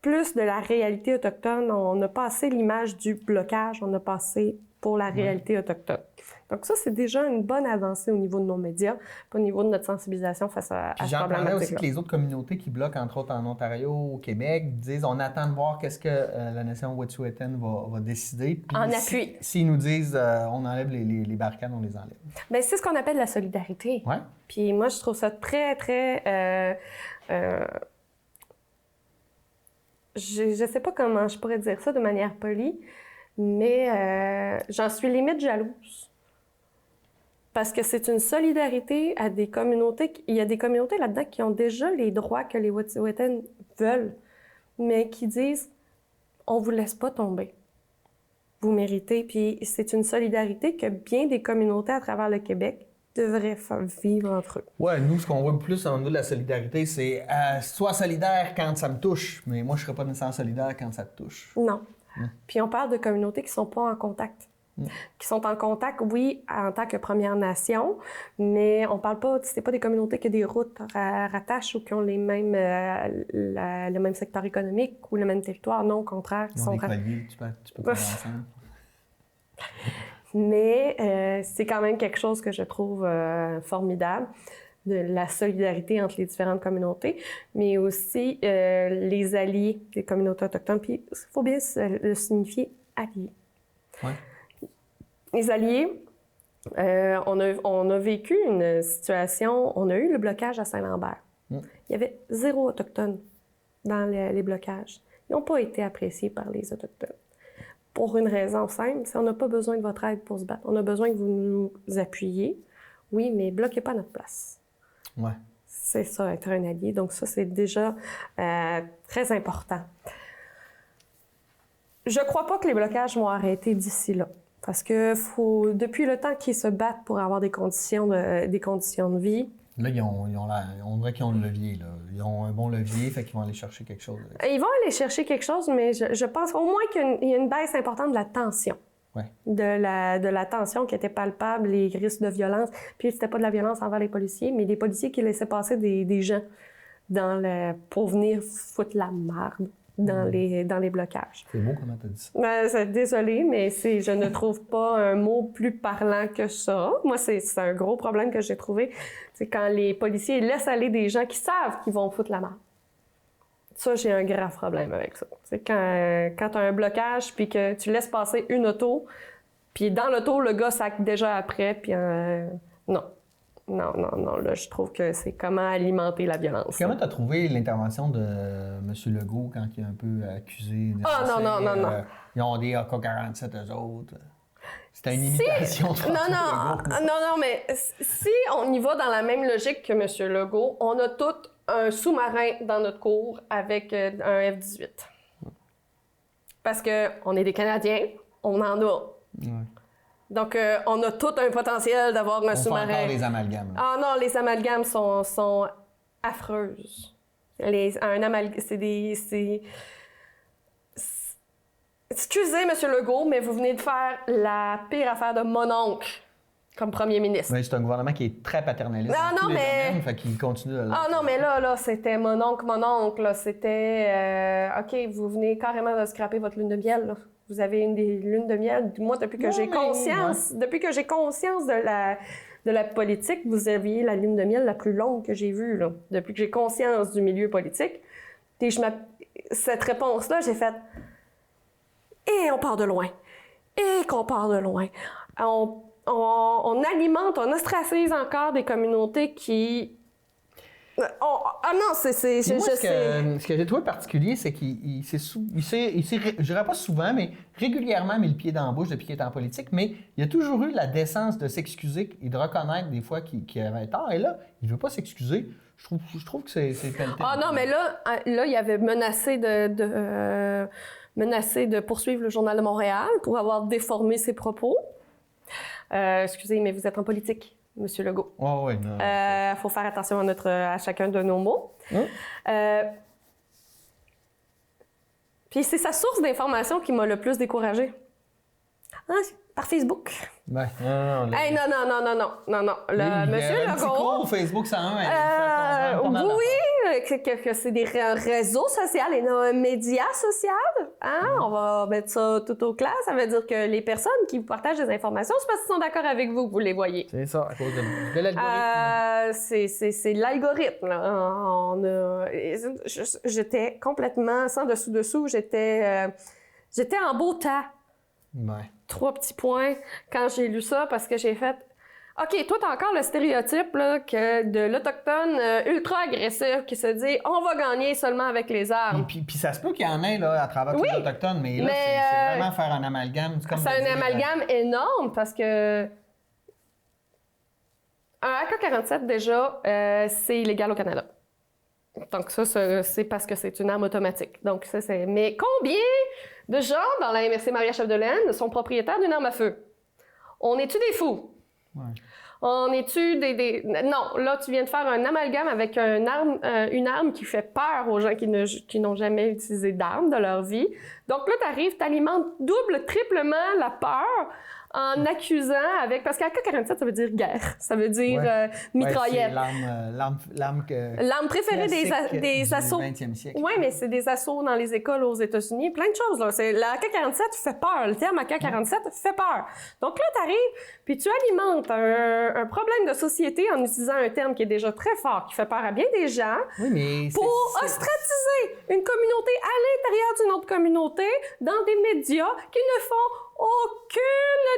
plus de la réalité autochtone. On a passé l'image du blocage, on a passé pour la réalité autochtone. Donc ça, c'est déjà une bonne avancée au niveau de nos médias, au niveau de notre sensibilisation face à ce problème. J'entendais aussi que les autres communautés qui bloquent, entre autres en Ontario, au Québec, disent on attend de voir qu'est-ce que la nation Wet'suwet'en va décider. Puis en appui. S'ils nous disent on enlève les barricades, on les enlève. Bien, c'est ce qu'on appelle la solidarité. Ouais. Puis moi, je trouve ça très, très... je sais pas comment je pourrais dire ça de manière polie, mais j'en suis limite jalouse. Parce que c'est une solidarité à des communautés. Il y a des communautés là-dedans qui ont déjà les droits que les Wet'suwet'en veulent, mais qui disent « on vous laisse pas tomber. Vous méritez. » Puis c'est une solidarité que bien des communautés à travers le Québec devraient vivre entre eux. Ouais, nous, ce qu'on voit plus au niveau de la solidarité, c'est sois solidaire quand ça me touche, mais moi, je serais pas nécessairement solidaire quand ça te touche. Non. Puis on parle de communautés qui sont pas en contact. Qui sont en contact, oui, en tant que Première Nation, mais on parle pas, c'est pas des communautés qui ont des routes rattachent ou qui ont les mêmes, le même secteur économique ou le même territoire. Non, au contraire. Ils ont des colliers, tu peux faire ensemble. Mais c'est quand même quelque chose que je trouve formidable, de la solidarité entre les différentes communautés, mais aussi les alliés des communautés autochtones. Puis il faut bien le signifier, alliés. Ouais. Les alliés, on a vécu une situation, on a eu le blocage à Saint-Lambert. Il y avait 0 Autochtones dans les blocages. Ils n'ont pas été appréciés par les Autochtones. Pour une raison simple, c'est qu'on n'a pas besoin de votre aide pour se battre. On a besoin que vous nous appuyiez. Oui, mais bloquez pas notre place. Ouais. C'est ça, être un allié. Donc ça, c'est déjà très important. Je ne crois pas que les blocages vont arrêter d'ici là. Parce que depuis le temps qu'ils se battent pour avoir des conditions de vie... Là, on dirait qu'ils ont le levier. Là. Ils ont un bon levier, fait qu'ils vont aller chercher quelque chose. Ils vont aller chercher quelque chose, mais je pense au moins qu'il y a une baisse importante de la tension. Ouais. De la tension qui était palpable, les risques de violence. Puis c'était pas de la violence envers les policiers, mais des policiers qui laissaient passer des gens pour venir foutre la merde dans les blocages. C'est beau comment tu as dit ça. Désolée, mais je ne trouve pas un mot plus parlant que ça. Moi, c'est un gros problème que j'ai trouvé. C'est quand les policiers laissent aller des gens qui savent qu'ils vont foutre la merde. Ça, j'ai un grave problème avec ça. C'est quand tu as un blocage puis que tu laisses passer une auto, puis dans l'auto, le gars sac déjà après, puis non. Non. Là, je trouve que c'est comment alimenter la violence. Comment tu as trouvé l'intervention de M. Legault quand il a un peu accusé de non. Ils ont des AK-47 eux autres. C'était une imitation de François Legault. Non, mais si on y va dans la même logique que M. Legault, on a tous un sous-marin dans notre cour avec un F-18. Parce qu'on est des Canadiens, on en a. Ouais. Donc, on a tout un potentiel d'avoir un sous-marin. On fait encore des amalgames. Ah non, les amalgames sont affreuses. Excusez, M. Legault, mais vous venez de faire la pire affaire de mon oncle comme premier ministre. Oui, c'est un gouvernement qui est très paternaliste. Non, mais... Fait qu'il continue de... Ah non, mais là, c'était mon oncle. Là, c'était... OK, vous venez carrément de scraper votre lune de miel, là. Vous avez une des lunes de miel. Moi, depuis que j'ai conscience de la politique, vous aviez la lune de miel la plus longue que j'ai vue, là. Depuis que j'ai conscience du milieu politique. Et cette réponse-là, j'ai fait... Et on part de loin. Et qu'on part de loin. On alimente, on ostracise encore des communautés qui... Ce que j'ai trouvé particulier, c'est qu'il s'est, je dirais pas souvent, mais régulièrement mis le pied dans la bouche depuis qu'il est en politique, mais il a toujours eu la décence de s'excuser et de reconnaître des fois qu'il avait tort. Et là, il veut pas s'excuser. Je trouve que c'est pelleté. Ah non, mais là, il avait menacé de poursuivre le Journal de Montréal pour avoir déformé ses propos. Excusez, mais vous êtes en politique, M. Legault. Oh, oui, non. Faut faire attention à chacun de nos mots. Puis c'est sa source d'information qui m'a le plus découragée. Par Facebook. Ben, non. Hey, non. Monsieur Legault... Facebook 101, que c'est des réseaux sociaux et non un média social. Hein? On va mettre ça tout au clair. Ça veut dire que les personnes qui vous partagent des informations, c'est parce qu'ils sont d'accord avec vous que vous les voyez. C'est ça, à cause de l'algorithme. C'est l'algorithme. Là. J'étais complètement sans dessous. J'étais en beau tas. Ouais. 3 petits points quand j'ai lu ça parce que j'ai fait... OK, toi, t'as encore le stéréotype là, de l'Autochtone ultra agressif qui se dit « on va gagner seulement avec les armes ». Puis ça se peut qu'il y en ait là, à travers tous les Autochtones, mais là, c'est vraiment faire un amalgame. C'est un amalgame énorme parce que un AK-47, déjà, c'est illégal au Canada. Donc ça, c'est parce que c'est une arme automatique. Donc ça, c'est... Mais combien de gens dans la MRC Maria-Chapdelaine sont propriétaires d'une arme à feu? On est-tu des fous? Ouais. On est-tu des... Non, là, tu viens de faire un amalgame avec une arme qui fait peur aux gens qui n'ont jamais utilisé d'arme de leur vie. Donc là, tu alimentes triplement la peur en accusant avec... Parce qu'AK-47, ça veut dire guerre. Ça veut dire mitraillette. C'est l'arme préférée des assauts. Du 20e siècle. Oui, mais c'est des assauts dans les écoles aux États-Unis. Plein de choses. Là. La AK-47 fait peur. Le terme AK-47 fait peur. Donc là, tu arrives, puis tu alimentes un problème de société en utilisant un terme qui est déjà très fort, qui fait peur à bien des gens, pour ostratiser une communauté à l'intérieur d'une autre communauté dans des médias qui ne font aucune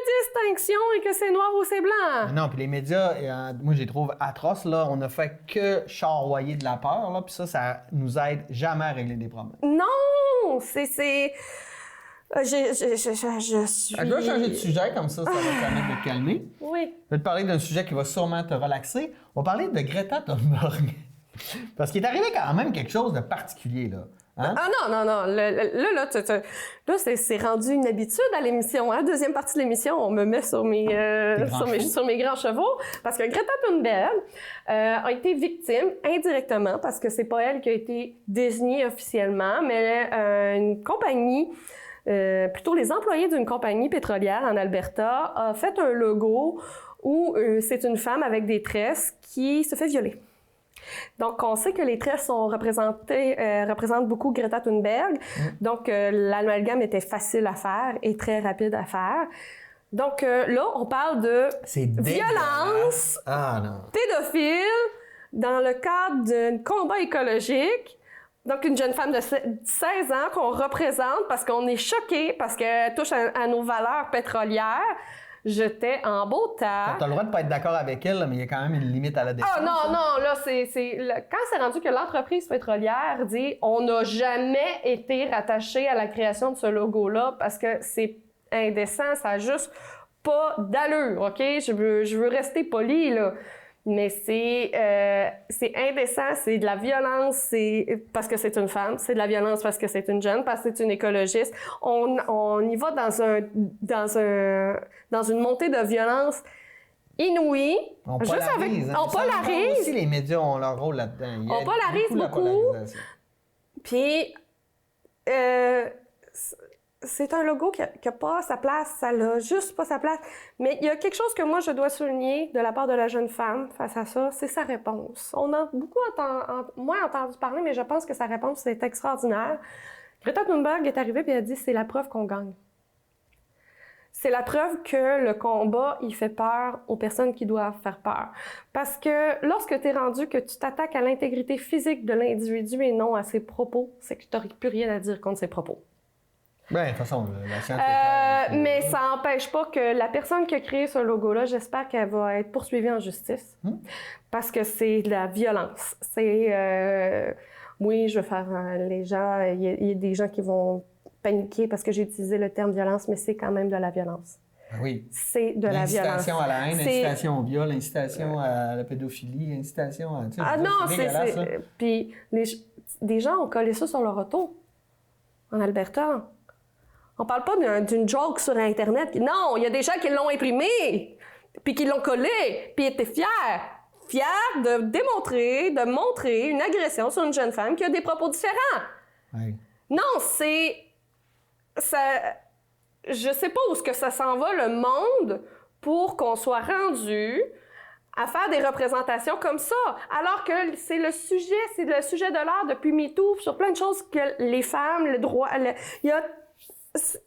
distinction et que c'est noir ou c'est blanc. Non, puis les médias, moi, je les trouve atroces. Là. On ne fait que charroyer de la peur, là, puis ça nous aide jamais à régler des problèmes. Non! Je suis... Je vais changer de sujet, comme ça va te permettre de te calmer. Oui. Je vais te parler d'un sujet qui va sûrement te relaxer. On va parler de Greta Thunberg. Parce qu'il est arrivé quand même quelque chose de particulier, là. Hein? Ah non. Là, c'est rendu une habitude à l'émission. Hein? Deuxième partie de l'émission, on me met sur mes grands chevaux. Parce que Greta Thunberg a été victime indirectement, parce que c'est pas elle qui a été désignée officiellement, mais une compagnie, plutôt les employés d'une compagnie pétrolière en Alberta, a fait un logo où c'est une femme avec des tresses qui se fait violer. Donc, on sait que les tresses représentent beaucoup Greta Thunberg. Donc, l'amalgame était facile à faire et très rapide à faire. Donc, là, on parle de violence pédophile dans le cadre d'un combat écologique. Donc, une jeune femme de 16 ans qu'on représente parce qu'on est choqués, parce qu'elle touche à nos valeurs pétrolières. J'étais en beau temps. T'as le droit de pas être d'accord avec elle, là, mais il y a quand même une limite à la défense. Ah non, là, quand c'est rendu que l'entreprise pétrolière dit « On n'a jamais été rattaché à la création de ce logo-là parce que c'est indécent, ça a juste pas d'allure, OK? Je veux rester poli, là. » Mais c'est indécent, c'est de la violence, c'est parce que c'est une femme, c'est de la violence parce que c'est une jeune, parce que c'est une écologiste. On y va dans une montée de violence inouïe. On juste polarise. on polarise. Aussi, les médias ont leur rôle là-dedans. On polarise beaucoup. Puis, c'est un logo qui n'a pas sa place, ça n'a juste pas sa place. Mais il y a quelque chose que moi, je dois souligner de la part de la jeune femme face à ça, c'est sa réponse. On a beaucoup moins entendu parler, mais je pense que sa réponse est extraordinaire. Greta Thunberg est arrivée et elle a dit « c'est la preuve qu'on gagne ». C'est la preuve que le combat, il fait peur aux personnes qui doivent faire peur. Parce que lorsque tu es rendu que tu t'attaques à l'intégrité physique de l'individu et non à ses propos, c'est que tu n'aurais plus rien à dire contre ses propos. Ben, de toute façon, la science mais ça n'empêche pas que la personne qui a créé ce logo-là, j'espère qu'elle va être poursuivie en justice. Parce que c'est de la violence. C'est... oui, je veux faire les gens... Il y a des gens qui vont paniquer parce que j'ai utilisé le terme violence, mais c'est quand même de la violence. Oui. C'est de la violence. Incitation à la haine, incitation au viol, incitation à la pédophilie, incitation à... Ah non, c'est... Puis des gens ont collé ça sur leur auto en Alberta. On parle pas d'une joke sur Internet. Non, il y a des gens qui l'ont imprimé, puis qui l'ont collé, puis étaient fiers. Fiers de démontrer, de montrer une agression sur une jeune femme qui a des propos différents. Oui. Non, c'est... Ça... Je sais pas où est-ce que ça s'en va, le monde, pour qu'on soit rendu à faire des représentations comme ça. Alors que c'est le sujet de l'art depuis MeToo, sur plein de choses que les femmes, le droit... Il y a... C'est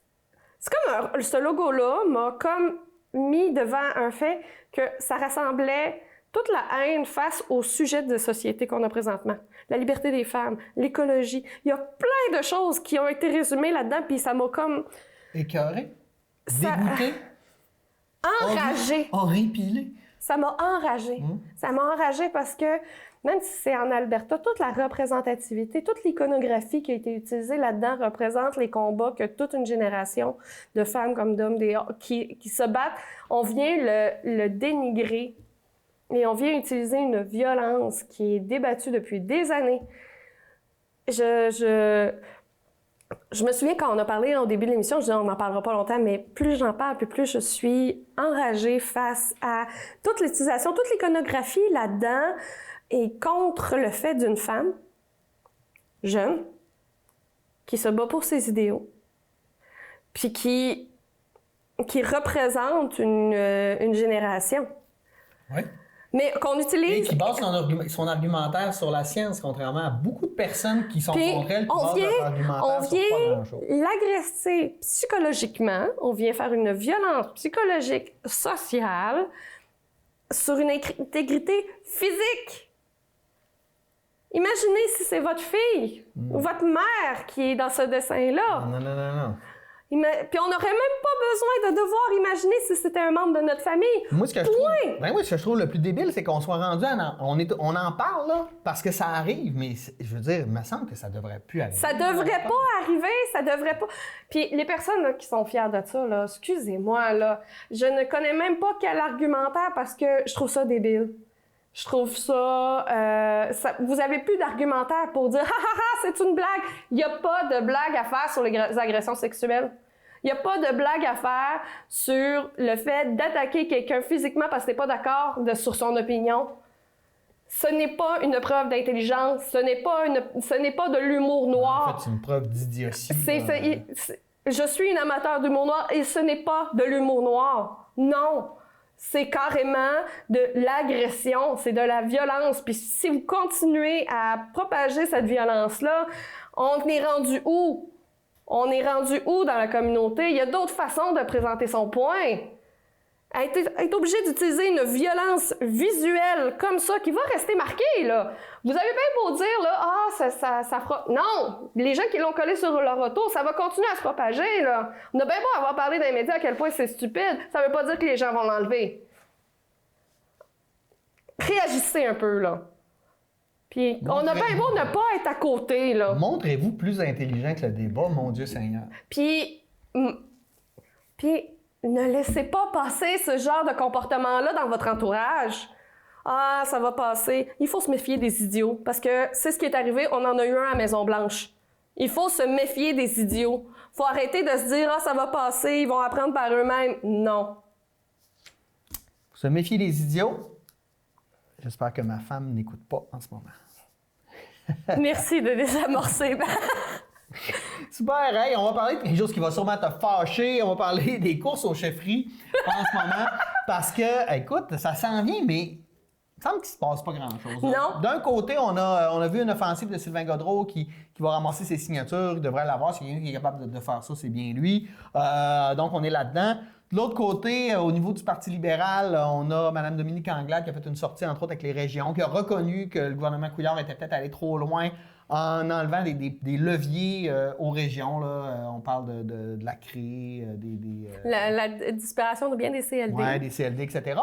comme ce logo-là m'a comme mis devant un fait que ça rassemblait toute la haine face au sujet de société qu'on a présentement. La liberté des femmes, l'écologie. Il y a plein de choses qui ont été résumées là-dedans, puis ça m'a comme... Écœuré? Dégoûté? Enragé. Horripilé? Ça m'a enragé. Ça m'a enragé parce que même si c'est en Alberta, toute la représentativité, toute l'iconographie qui a été utilisée là-dedans représente les combats que toute une génération de femmes comme d'hommes qui se battent. On vient le dénigrer et on vient utiliser une violence qui est débattue depuis des années. Je me souviens quand on a parlé au début de l'émission, je disais on n'en parlera pas longtemps, mais plus j'en parle, plus je suis enragée face à toute l'utilisation, toute l'iconographie là-dedans et contre le fait d'une femme jeune qui se bat pour ses idéaux, puis qui représente une génération. Oui. Mais qu'on utilise... Et qui base son argumentaire sur la science, contrairement à beaucoup de personnes qui sont contre elle, qui basent leur argumentaire sur pas grand-chose. On vient l'agresser psychologiquement, on vient faire une violence psychologique, sociale, sur une intégrité physique. Imaginez si c'est votre fille ou votre mère qui est dans ce dessin-là. Non. Puis on n'aurait même pas besoin de devoir imaginer si c'était un membre de notre famille. Moi, ce que je trouve le plus débile, c'est qu'on soit rendu on en parle, là, parce que ça arrive, mais je veux dire, il me semble que ça devrait plus arriver. Ça devrait pas arriver, ça devrait pas... Puis les personnes là, qui sont fières de ça, là, excusez-moi, là, je ne connais même pas quel argumentaire parce que je trouve ça débile. Je trouve ça... vous avez plus d'argumentaire pour dire « Ha ha ha, c'est une blague! » Il n'y a pas de blague à faire sur les agressions sexuelles. Il n'y a pas de blague à faire sur le fait d'attaquer quelqu'un physiquement parce que tu n'es pas d'accord sur son opinion. Ce n'est pas une preuve d'intelligence. Ce n'est pas de l'humour noir. En fait, c'est une preuve d'idiotie. Je suis une amateur d'humour noir et ce n'est pas de l'humour noir. Non! C'est carrément de l'agression, c'est de la violence. Puis si vous continuez à propager cette violence-là, on est rendu où? On est rendu où dans la communauté? Il y a d'autres façons de présenter son point. Être obligé d'utiliser une violence visuelle comme ça qui va rester marquée, là. Vous avez bien beau dire, là, ça fera... Non! Les gens qui l'ont collé sur leur auto, ça va continuer à se propager, là. On a bien beau avoir parlé dans les médias à quel point c'est stupide, ça veut pas dire que les gens vont l'enlever. Réagissez un peu, là. Puis on a bien beau ne pas être à côté, là. Montrez-vous plus intelligent que le débat, mon Dieu Seigneur. Puis ne laissez pas passer ce genre de comportement-là dans votre entourage. Ah, ça va passer. Il faut se méfier des idiots, parce que c'est ce qui est arrivé, on en a eu un à Maison-Blanche. Il faut se méfier des idiots. Il faut arrêter de se dire « Ah, ça va passer, ils vont apprendre par eux-mêmes. » Non. Se méfier des idiots. J'espère que ma femme n'écoute pas en ce moment. Merci de désamorcer. Super, hey, on va parler de quelque chose qui va sûrement te fâcher. On va parler des courses aux chefferies en ce moment. Parce que, écoute, ça s'en vient, mais il me semble qu'il ne se passe pas grand-chose. Non. D'un côté, on a vu une offensive de Sylvain Gaudreault qui va ramasser ses signatures. Il devrait l'avoir. S'il y a quelqu'un qui est capable de faire ça, c'est bien lui. Donc, on est là-dedans. De l'autre côté, au niveau du Parti libéral, on a Mme Dominique Anglade qui a fait une sortie, entre autres, avec les régions, qui a reconnu que le gouvernement Couillard était peut-être allé trop loin en enlevant des leviers aux régions. Là. On parle de la CRE, La disparition de bien des CLD. Oui, des CLD, etc.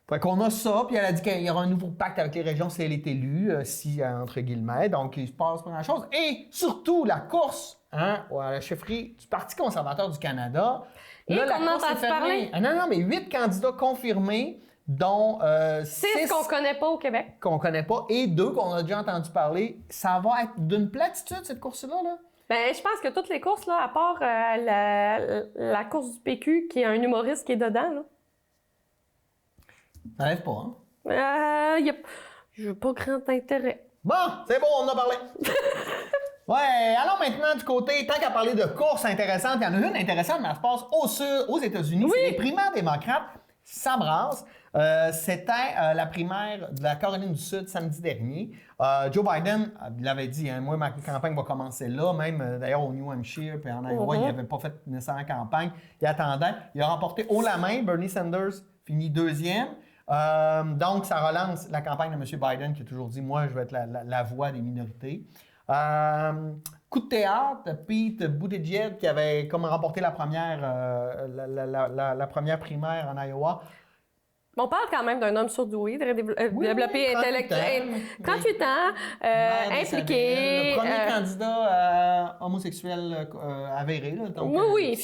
Fait qu'on a ça, puis elle a dit qu'il y aura un nouveau pacte avec les régions si elle est élue, entre guillemets. Donc, il se passe pas grand-chose. Et surtout, la course à la chefferie du Parti conservateur du Canada. Et là, la qu'on course est entend fermée. parler. Ah, non, mais 8 candidats confirmés, dont 6 qu'on connaît pas au Québec. qu'on connaît pas et 2 qu'on a déjà entendu parler. Ça va être d'une platitude, cette course-là, là? Ben, je pense que toutes les courses, là, à part la course du PQ, qui est un humoriste qui est dedans, là. Ça n'arrive pas, hein? Je n'ai pas grand intérêt. Bon, c'est bon, on en a parlé. Ouais, allons maintenant du côté, tant qu'à parler de courses intéressantes, il y en a une intéressante, mais elle se passe au sud, aux États-Unis. Oui. C'est les primaires démocrates. Ça brasse. C'était la primaire de la Caroline du Sud samedi dernier. Joe Biden, il l'avait dit, hein, moi, ma campagne va commencer là, même d'ailleurs au New Hampshire, puis en Iowa, il n'avait pas fait nécessairement campagne. Il attendait. Il a remporté haut la main. Bernie Sanders finit deuxième. Donc, ça relance la campagne de M. Biden qui a toujours dit, moi, je vais être la voix des minorités. Coup de théâtre, Pete Buttigieg qui avait comme remporté la première primaire en Iowa. On parle quand même d'un homme surdoué, développé, 38 ans, impliqué. Le premier candidat homosexuel avéré. Là, donc, oui,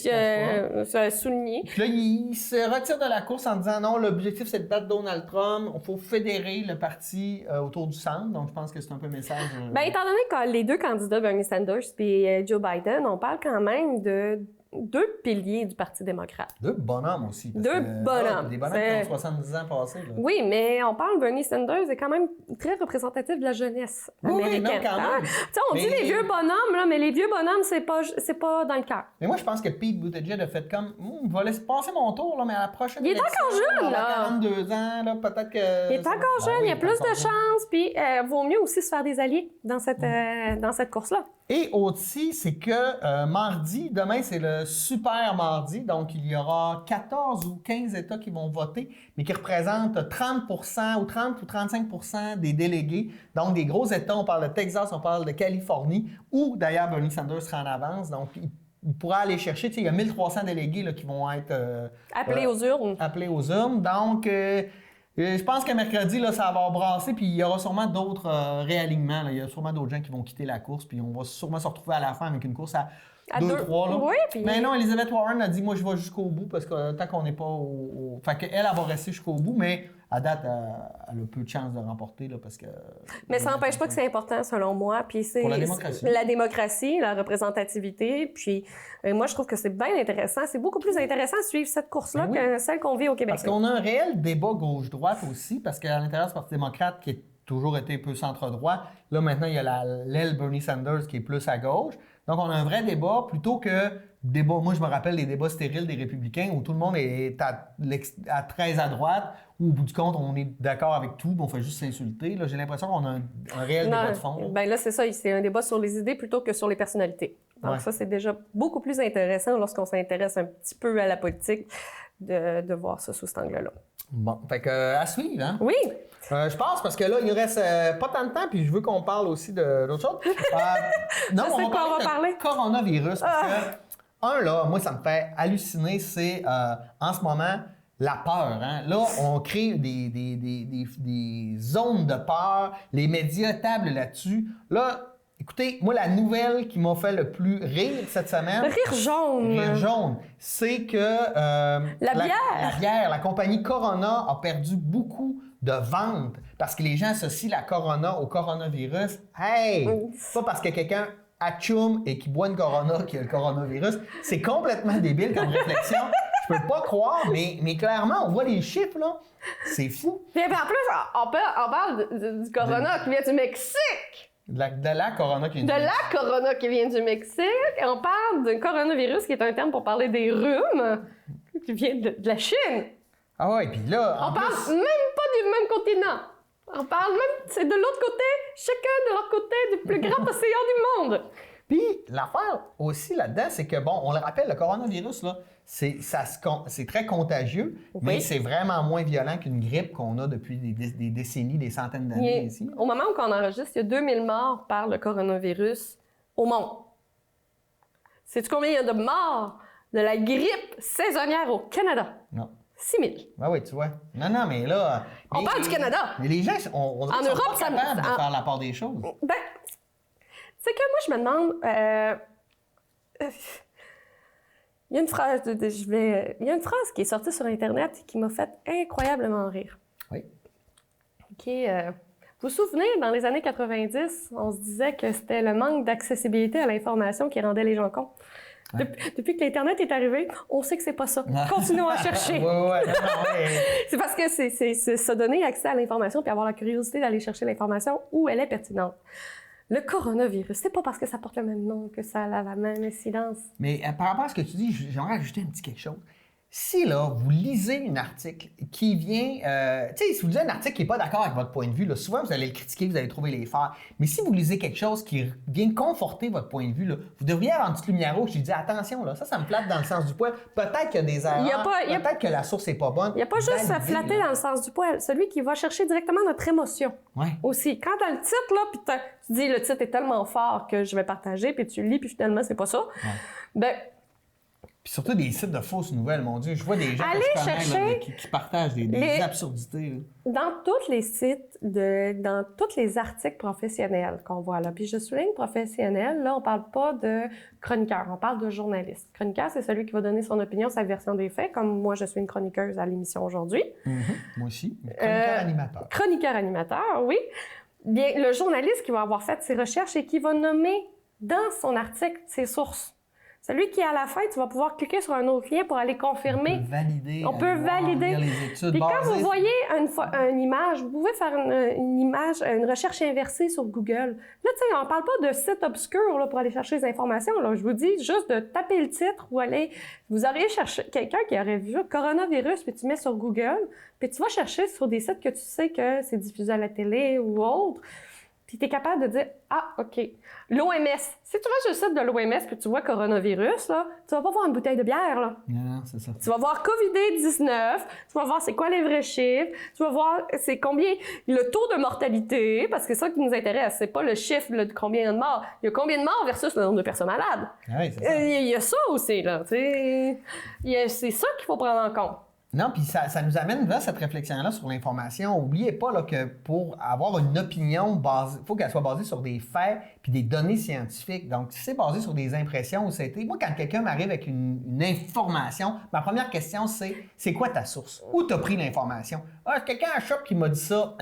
souligné. Puis là, il se retire de la course en disant non, l'objectif c'est de battre Donald Trump. Il faut fédérer le parti autour du centre. Donc, je pense que c'est un peu le message. Bien, étant donné que les deux candidats, Bernie Sanders et Joe Biden, on parle quand même de 2 piliers du Parti démocrate. 2 bonhommes aussi. Bonhommes. Des bonhommes qui ont 70 ans passés. Là. Oui, mais on parle, Bernie Sanders est quand même très représentatif de la jeunesse américaine. Oui, non, quand même. On dit les vieux bonhommes, là, mais les vieux bonhommes, c'est pas dans le cœur. Mais moi, je pense que Pete Buttigieg a fait comme, je vais laisser passer mon tour, là, mais à la prochaine Il est encore jeune, là. 42 ans, là, peut-être que... Il est encore jeune, il y a plus de chances, puis vaut mieux aussi se faire des alliés dans cette course-là. Et aussi, c'est que mardi, demain, c'est le super mardi, donc il y aura 14 ou 15 États qui vont voter, mais qui représentent 30 ou 30 ou 35 des délégués. Donc, des gros États, on parle de Texas, on parle de Californie, où d'ailleurs Bernie Sanders sera en avance. Donc, il pourra aller chercher, il y a 1300 délégués là, qui vont être... appelés aux urnes. Appelés aux urnes. Donc... je pense qu'à mercredi, là, ça va brasser, puis il y aura sûrement d'autres réalignements. Là. Il y a sûrement d'autres gens qui vont quitter la course, puis on va sûrement se retrouver à la fin avec une course à 2-3. Oui, puis... Mais non, Elizabeth Warren a dit, moi, je vais jusqu'au bout, parce que tant qu'on n'est pas au... Fait qu'elle, elle va rester jusqu'au bout, mais à date, elle a peu de chances de remporter, là, parce que... Mais ça n'empêche pas que c'est important, selon moi, puis c'est... Pour la démocratie. La démocratie, la représentativité, puis moi, je trouve que c'est bien intéressant. C'est beaucoup plus intéressant de suivre cette course-là que celle qu'on vit au Québec. Parce qu'on a un réel débat gauche-droite aussi, parce qu'à l'intérieur du Parti démocrate, qui a toujours été un peu centre-droit, là, maintenant, il y a l'aile Bernie Sanders qui est plus à gauche. Donc, on a un vrai débat plutôt que débat. Moi, je me rappelle les débats stériles des républicains où tout le monde est à très à droite, où au bout du compte, on est d'accord avec tout, mais on fait juste s'insulter. Là, j'ai l'impression qu'on a un réel débat de fond. Bien là, c'est ça. C'est un débat sur les idées plutôt que sur les personnalités. Donc ça, c'est déjà beaucoup plus intéressant lorsqu'on s'intéresse un petit peu à la politique. de voir ça sous cet angle-là. Bon, fait que à suivre, hein? Oui. Je pense parce que là, il nous reste pas tant de temps, puis je veux qu'on parle aussi d'autres choses. Non, Je sais on de quoi on va parler. Coronavirus. Parce que, là, moi, ça me fait halluciner, c'est en ce moment la peur. Hein? Là, on crée des zones de peur, les médias tablent là-dessus. Là, écoutez, moi, la nouvelle qui m'a fait le plus rire cette semaine... Le rire jaune. Rire jaune, c'est que... la compagnie Corona a perdu beaucoup de ventes parce que les gens associent la Corona au coronavirus. Hey! Pas parce que quelqu'un atchoum et qui boit une Corona qui a le coronavirus. C'est complètement débile comme réflexion. Je peux pas croire, mais clairement, on voit les chiffres, là. C'est fou. Puis en plus, on parle du Corona qui vient du Mexique. De la Corona qui vient De la Corona qui vient du Mexique. Et on parle d'un coronavirus qui est un terme pour parler des rhumes qui vient de la Chine. Ah ouais, puis là... On parle même pas du même continent. On parle même... C'est de l'autre côté, chacun de leur côté du plus grand océan du monde. Puis l'affaire aussi là-dedans, c'est que, bon, on le rappelle, le coronavirus, là, c'est très contagieux, mais c'est vraiment moins violent qu'une grippe qu'on a depuis des décennies, des centaines d'années ici. Au moment où on enregistre, il y a 2000 morts par le coronavirus au monde. Sais-tu combien il y a de morts de la grippe saisonnière au Canada? Non. 6 000. Ben oui, tu vois. Non, mais là... On parle du Canada. Mais les gens, on en Europe, sont pas capables de faire la part des choses. Ben, c'est que moi, je me demande... il y a une phrase, il y a une phrase qui est sortie sur Internet et qui m'a fait incroyablement rire. Oui. Vous vous souvenez, dans les années 90, on se disait que c'était le manque d'accessibilité à l'information qui rendait les gens cons. Ouais. Depuis que l'Internet est arrivé, on sait que c'est pas ça. Continuons à chercher. Ouais. C'est parce que c'est se donner accès à l'information puis avoir la curiosité d'aller chercher l'information où elle est pertinente. Le coronavirus, c'est pas parce que ça porte le même nom que ça a la même incidence. Mais par rapport à ce que tu dis, j'aimerais ajouter un petit quelque chose. Si, là, vous lisez un article qui vient... tu sais, si vous lisez un article qui n'est pas d'accord avec votre point de vue, là, souvent, vous allez le critiquer, vous allez trouver les failles. Mais si vous lisez quelque chose qui vient conforter votre point de vue, là, vous devriez avoir une petite lumière rouge qui dit « Attention, là, ça me flatte dans le sens du poil. Peut-être qu'il y a des erreurs. Peut-être que la source n'est pas bonne. » Il n'y a pas juste à flatter dans le sens du poil. Celui qui va chercher directement notre émotion. Ouais. Aussi. Quand dans le titre, là, puis tu dis « Le titre est tellement fort que je vais partager », puis tu le lis, puis finalement, c'est pas ça. Ouais. Ben... Puis surtout des sites de fausses nouvelles, mon Dieu. Je vois des gens qui partagent des absurdités. Là. Dans tous les sites, dans tous les articles professionnels qu'on voit là, puis je souligne professionnel, là, on parle pas de chroniqueur, on parle de journaliste. Chroniqueur, c'est celui qui va donner son opinion, sa version des faits, comme moi, je suis une chroniqueuse à l'émission aujourd'hui. Moi aussi. Chroniqueur-animateur. Chroniqueur-animateur, oui. Bien, le journaliste qui va avoir fait ses recherches et qui va nommer dans son article ses sources. Celui qui, à la fin, tu vas pouvoir cliquer sur un autre lien pour aller confirmer. On peut valider. Les études Puis quand vous voyez une image, vous pouvez faire une recherche inversée sur Google. Là, tu sais, on ne parle pas de site obscur là, pour aller chercher des informations. Là. Je vous dis juste de taper le titre ou aller... Vous auriez cherché quelqu'un qui aurait vu coronavirus, puis tu mets sur Google, puis tu vas chercher sur des sites que tu sais que c'est diffusé à la télé ou autre. Puis tu es capable de dire « Ah, OK. L'OMS. » Si tu vas sur le site de l'OMS puis tu vois coronavirus, là, tu vas pas voir une bouteille de bière. Là. Non, c'est ça. Tu vas voir COVID-19, tu vas voir c'est quoi les vrais chiffres, tu vas voir c'est combien le taux de mortalité, parce que c'est ça qui nous intéresse, c'est pas le chiffre de combien de morts. Il y a combien de morts versus le nombre de personnes malades. Ah oui, c'est ça. Il y a ça aussi, là. C'est ça qu'il faut prendre en compte. Non, puis ça nous amène vers cette réflexion-là sur l'information. N'oubliez pas là, que pour avoir une opinion, il faut qu'elle soit basée sur des faits puis des données scientifiques. Donc, si c'est basé sur des impressions, moi, quand quelqu'un m'arrive avec une information, ma première question, c'est quoi ta source? Où t'as pris l'information? Ah, quelqu'un à Shop qui m'a dit ça.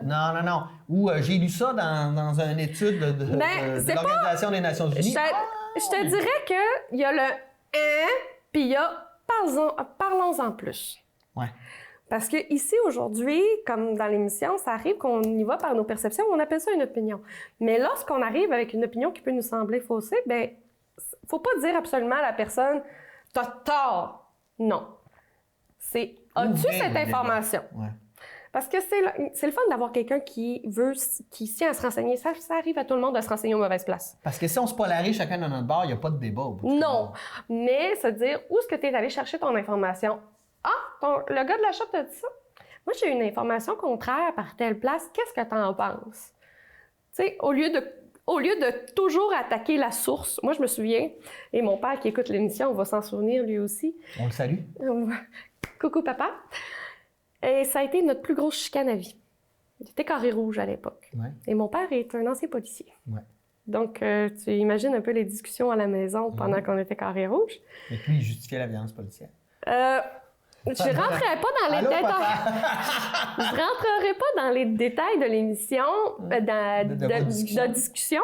Non. Ou j'ai lu ça dans une étude de l'Organisation des Nations Unies. Je te dirais qu'il y a le « puis il y a parlons-en plus. Ouais. Parce que ici, aujourd'hui, comme dans l'émission, ça arrive qu'on y va par nos perceptions, on appelle ça une opinion. Mais lorsqu'on arrive avec une opinion qui peut nous sembler faussée, ben, faut pas dire absolument à la personne « t'as tort ». Non. C'est « as-tu cette information? » Ouais. Parce que c'est le fun d'avoir quelqu'un qui tient à se renseigner. Ça arrive à tout le monde de se renseigner aux mauvaises places. Parce que si on se polarise chacun dans notre bar, il n'y a pas de débat. Non, mais se dire où est-ce que tu es allé chercher ton information le gars de la shop t'a dit ça. Moi, j'ai une information contraire par telle place. Qu'est-ce que t'en penses? Tu sais, au lieu de toujours attaquer la source, moi, je me souviens, et mon père qui écoute l'émission va s'en souvenir lui aussi. On le salue. Coucou, papa. Et ça a été notre plus grosse chicane à vie. J'étais carré rouge à l'époque. Ouais. Et mon père est un ancien policier. Ouais. Donc, tu imagines un peu les discussions à la maison pendant qu'on était carré rouge. Et puis, il justifiait la violence policière. Je rentrerai pas dans les Allô, détails. papa? Je rentrerai pas dans les détails de l'émission, de discussion,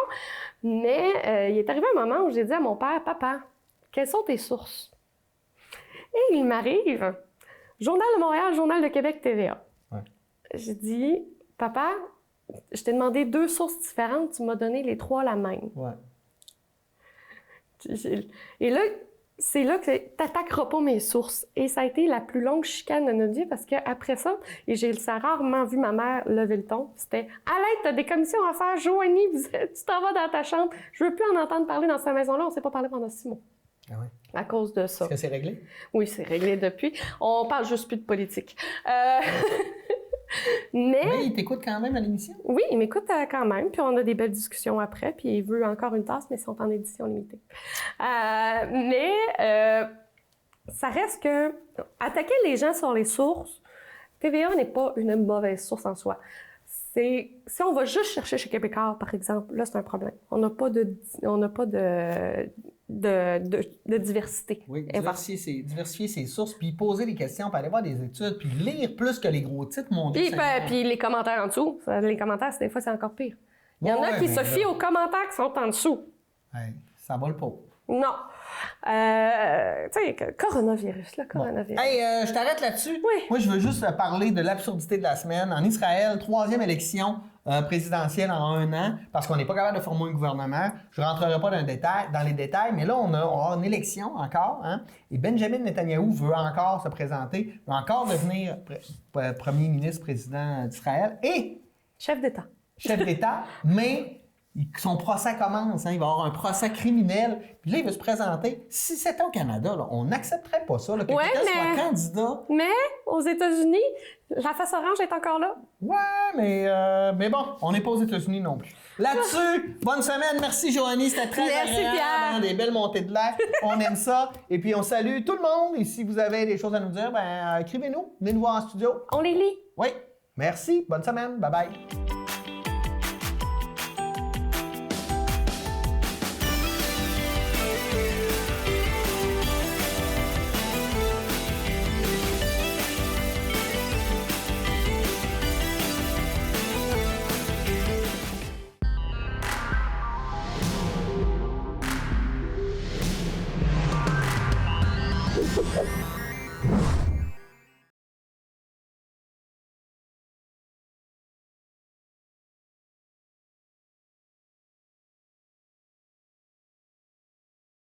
mais il est arrivé un moment où j'ai dit à mon père, papa, quelles sont tes sources? Et il m'arrive, Journal de Montréal, Journal de Québec, TVA. Ouais. J'ai dit, papa, je t'ai demandé 2 sources différentes, tu m'as donné les 3 la même. Ouais. Et là, c'est là que t'attaqueras pas mes sources. Et ça a été la plus longue chicane de notre vie parce qu'après ça, et j'ai rarement vu ma mère lever le ton, c'était « Alain, t'as des commissions à faire, Joanie, tu t'en vas dans ta chambre. Je veux plus en entendre parler dans cette maison-là. On s'est pas parlé pendant 6 mois. » Ah ouais. À cause de ça. Est-ce que c'est réglé? Oui, c'est réglé depuis. On parle juste plus de politique. Mais il t'écoute quand même à l'émission? Oui, il m'écoute quand même, puis on a des belles discussions après, puis il veut encore une tasse, mais ils sont en édition limitée. Ça reste que attaquer les gens sur les sources, TVA n'est pas une mauvaise source en soi. Si on va juste chercher chez Québécois, par exemple, là, c'est un problème. On n'a pas de diversité. Oui, diversifier ses sources, puis poser des questions, puis aller voir des études, puis lire plus que les gros titres, mon Dieu. Puis les commentaires en dessous. Les commentaires, des fois, c'est encore pire. Il y en a qui se fient aux commentaires qui sont en dessous. Ouais, ça va le pot. Non. Tu sais, coronavirus, le coronavirus. Bon. Hey, je t'arrête là-dessus. Oui. Moi, je veux juste parler de l'absurdité de la semaine. En Israël, 3e élection présidentielle en 1 an, parce qu'on n'est pas capable de former un gouvernement. Je ne rentrerai pas dans les détails, mais là, on a une élection encore. Hein, et Benjamin Netanyahou veut encore se présenter, veut encore devenir premier ministre président d'Israël et... Chef d'État. Chef d'État, mais... Son procès commence, hein, il va y avoir un procès criminel. Puis là, il veut se présenter. Si c'était au Canada, là, on n'accepterait pas ça, là, que quelqu'un soit candidat. Mais aux États-Unis, la face orange est encore là. Ouais, mais bon, on n'est pas aux États-Unis non plus. Là-dessus, bonne semaine. Merci, Joanie. C'était très agréable. Pierre. Des belles montées de l'air. On aime ça. Et puis, on salue tout le monde. Et si vous avez des choses à nous dire, écrivez-nous. Venez nous voir en studio. On les lit. Oui. Merci. Bonne semaine. Bye-bye.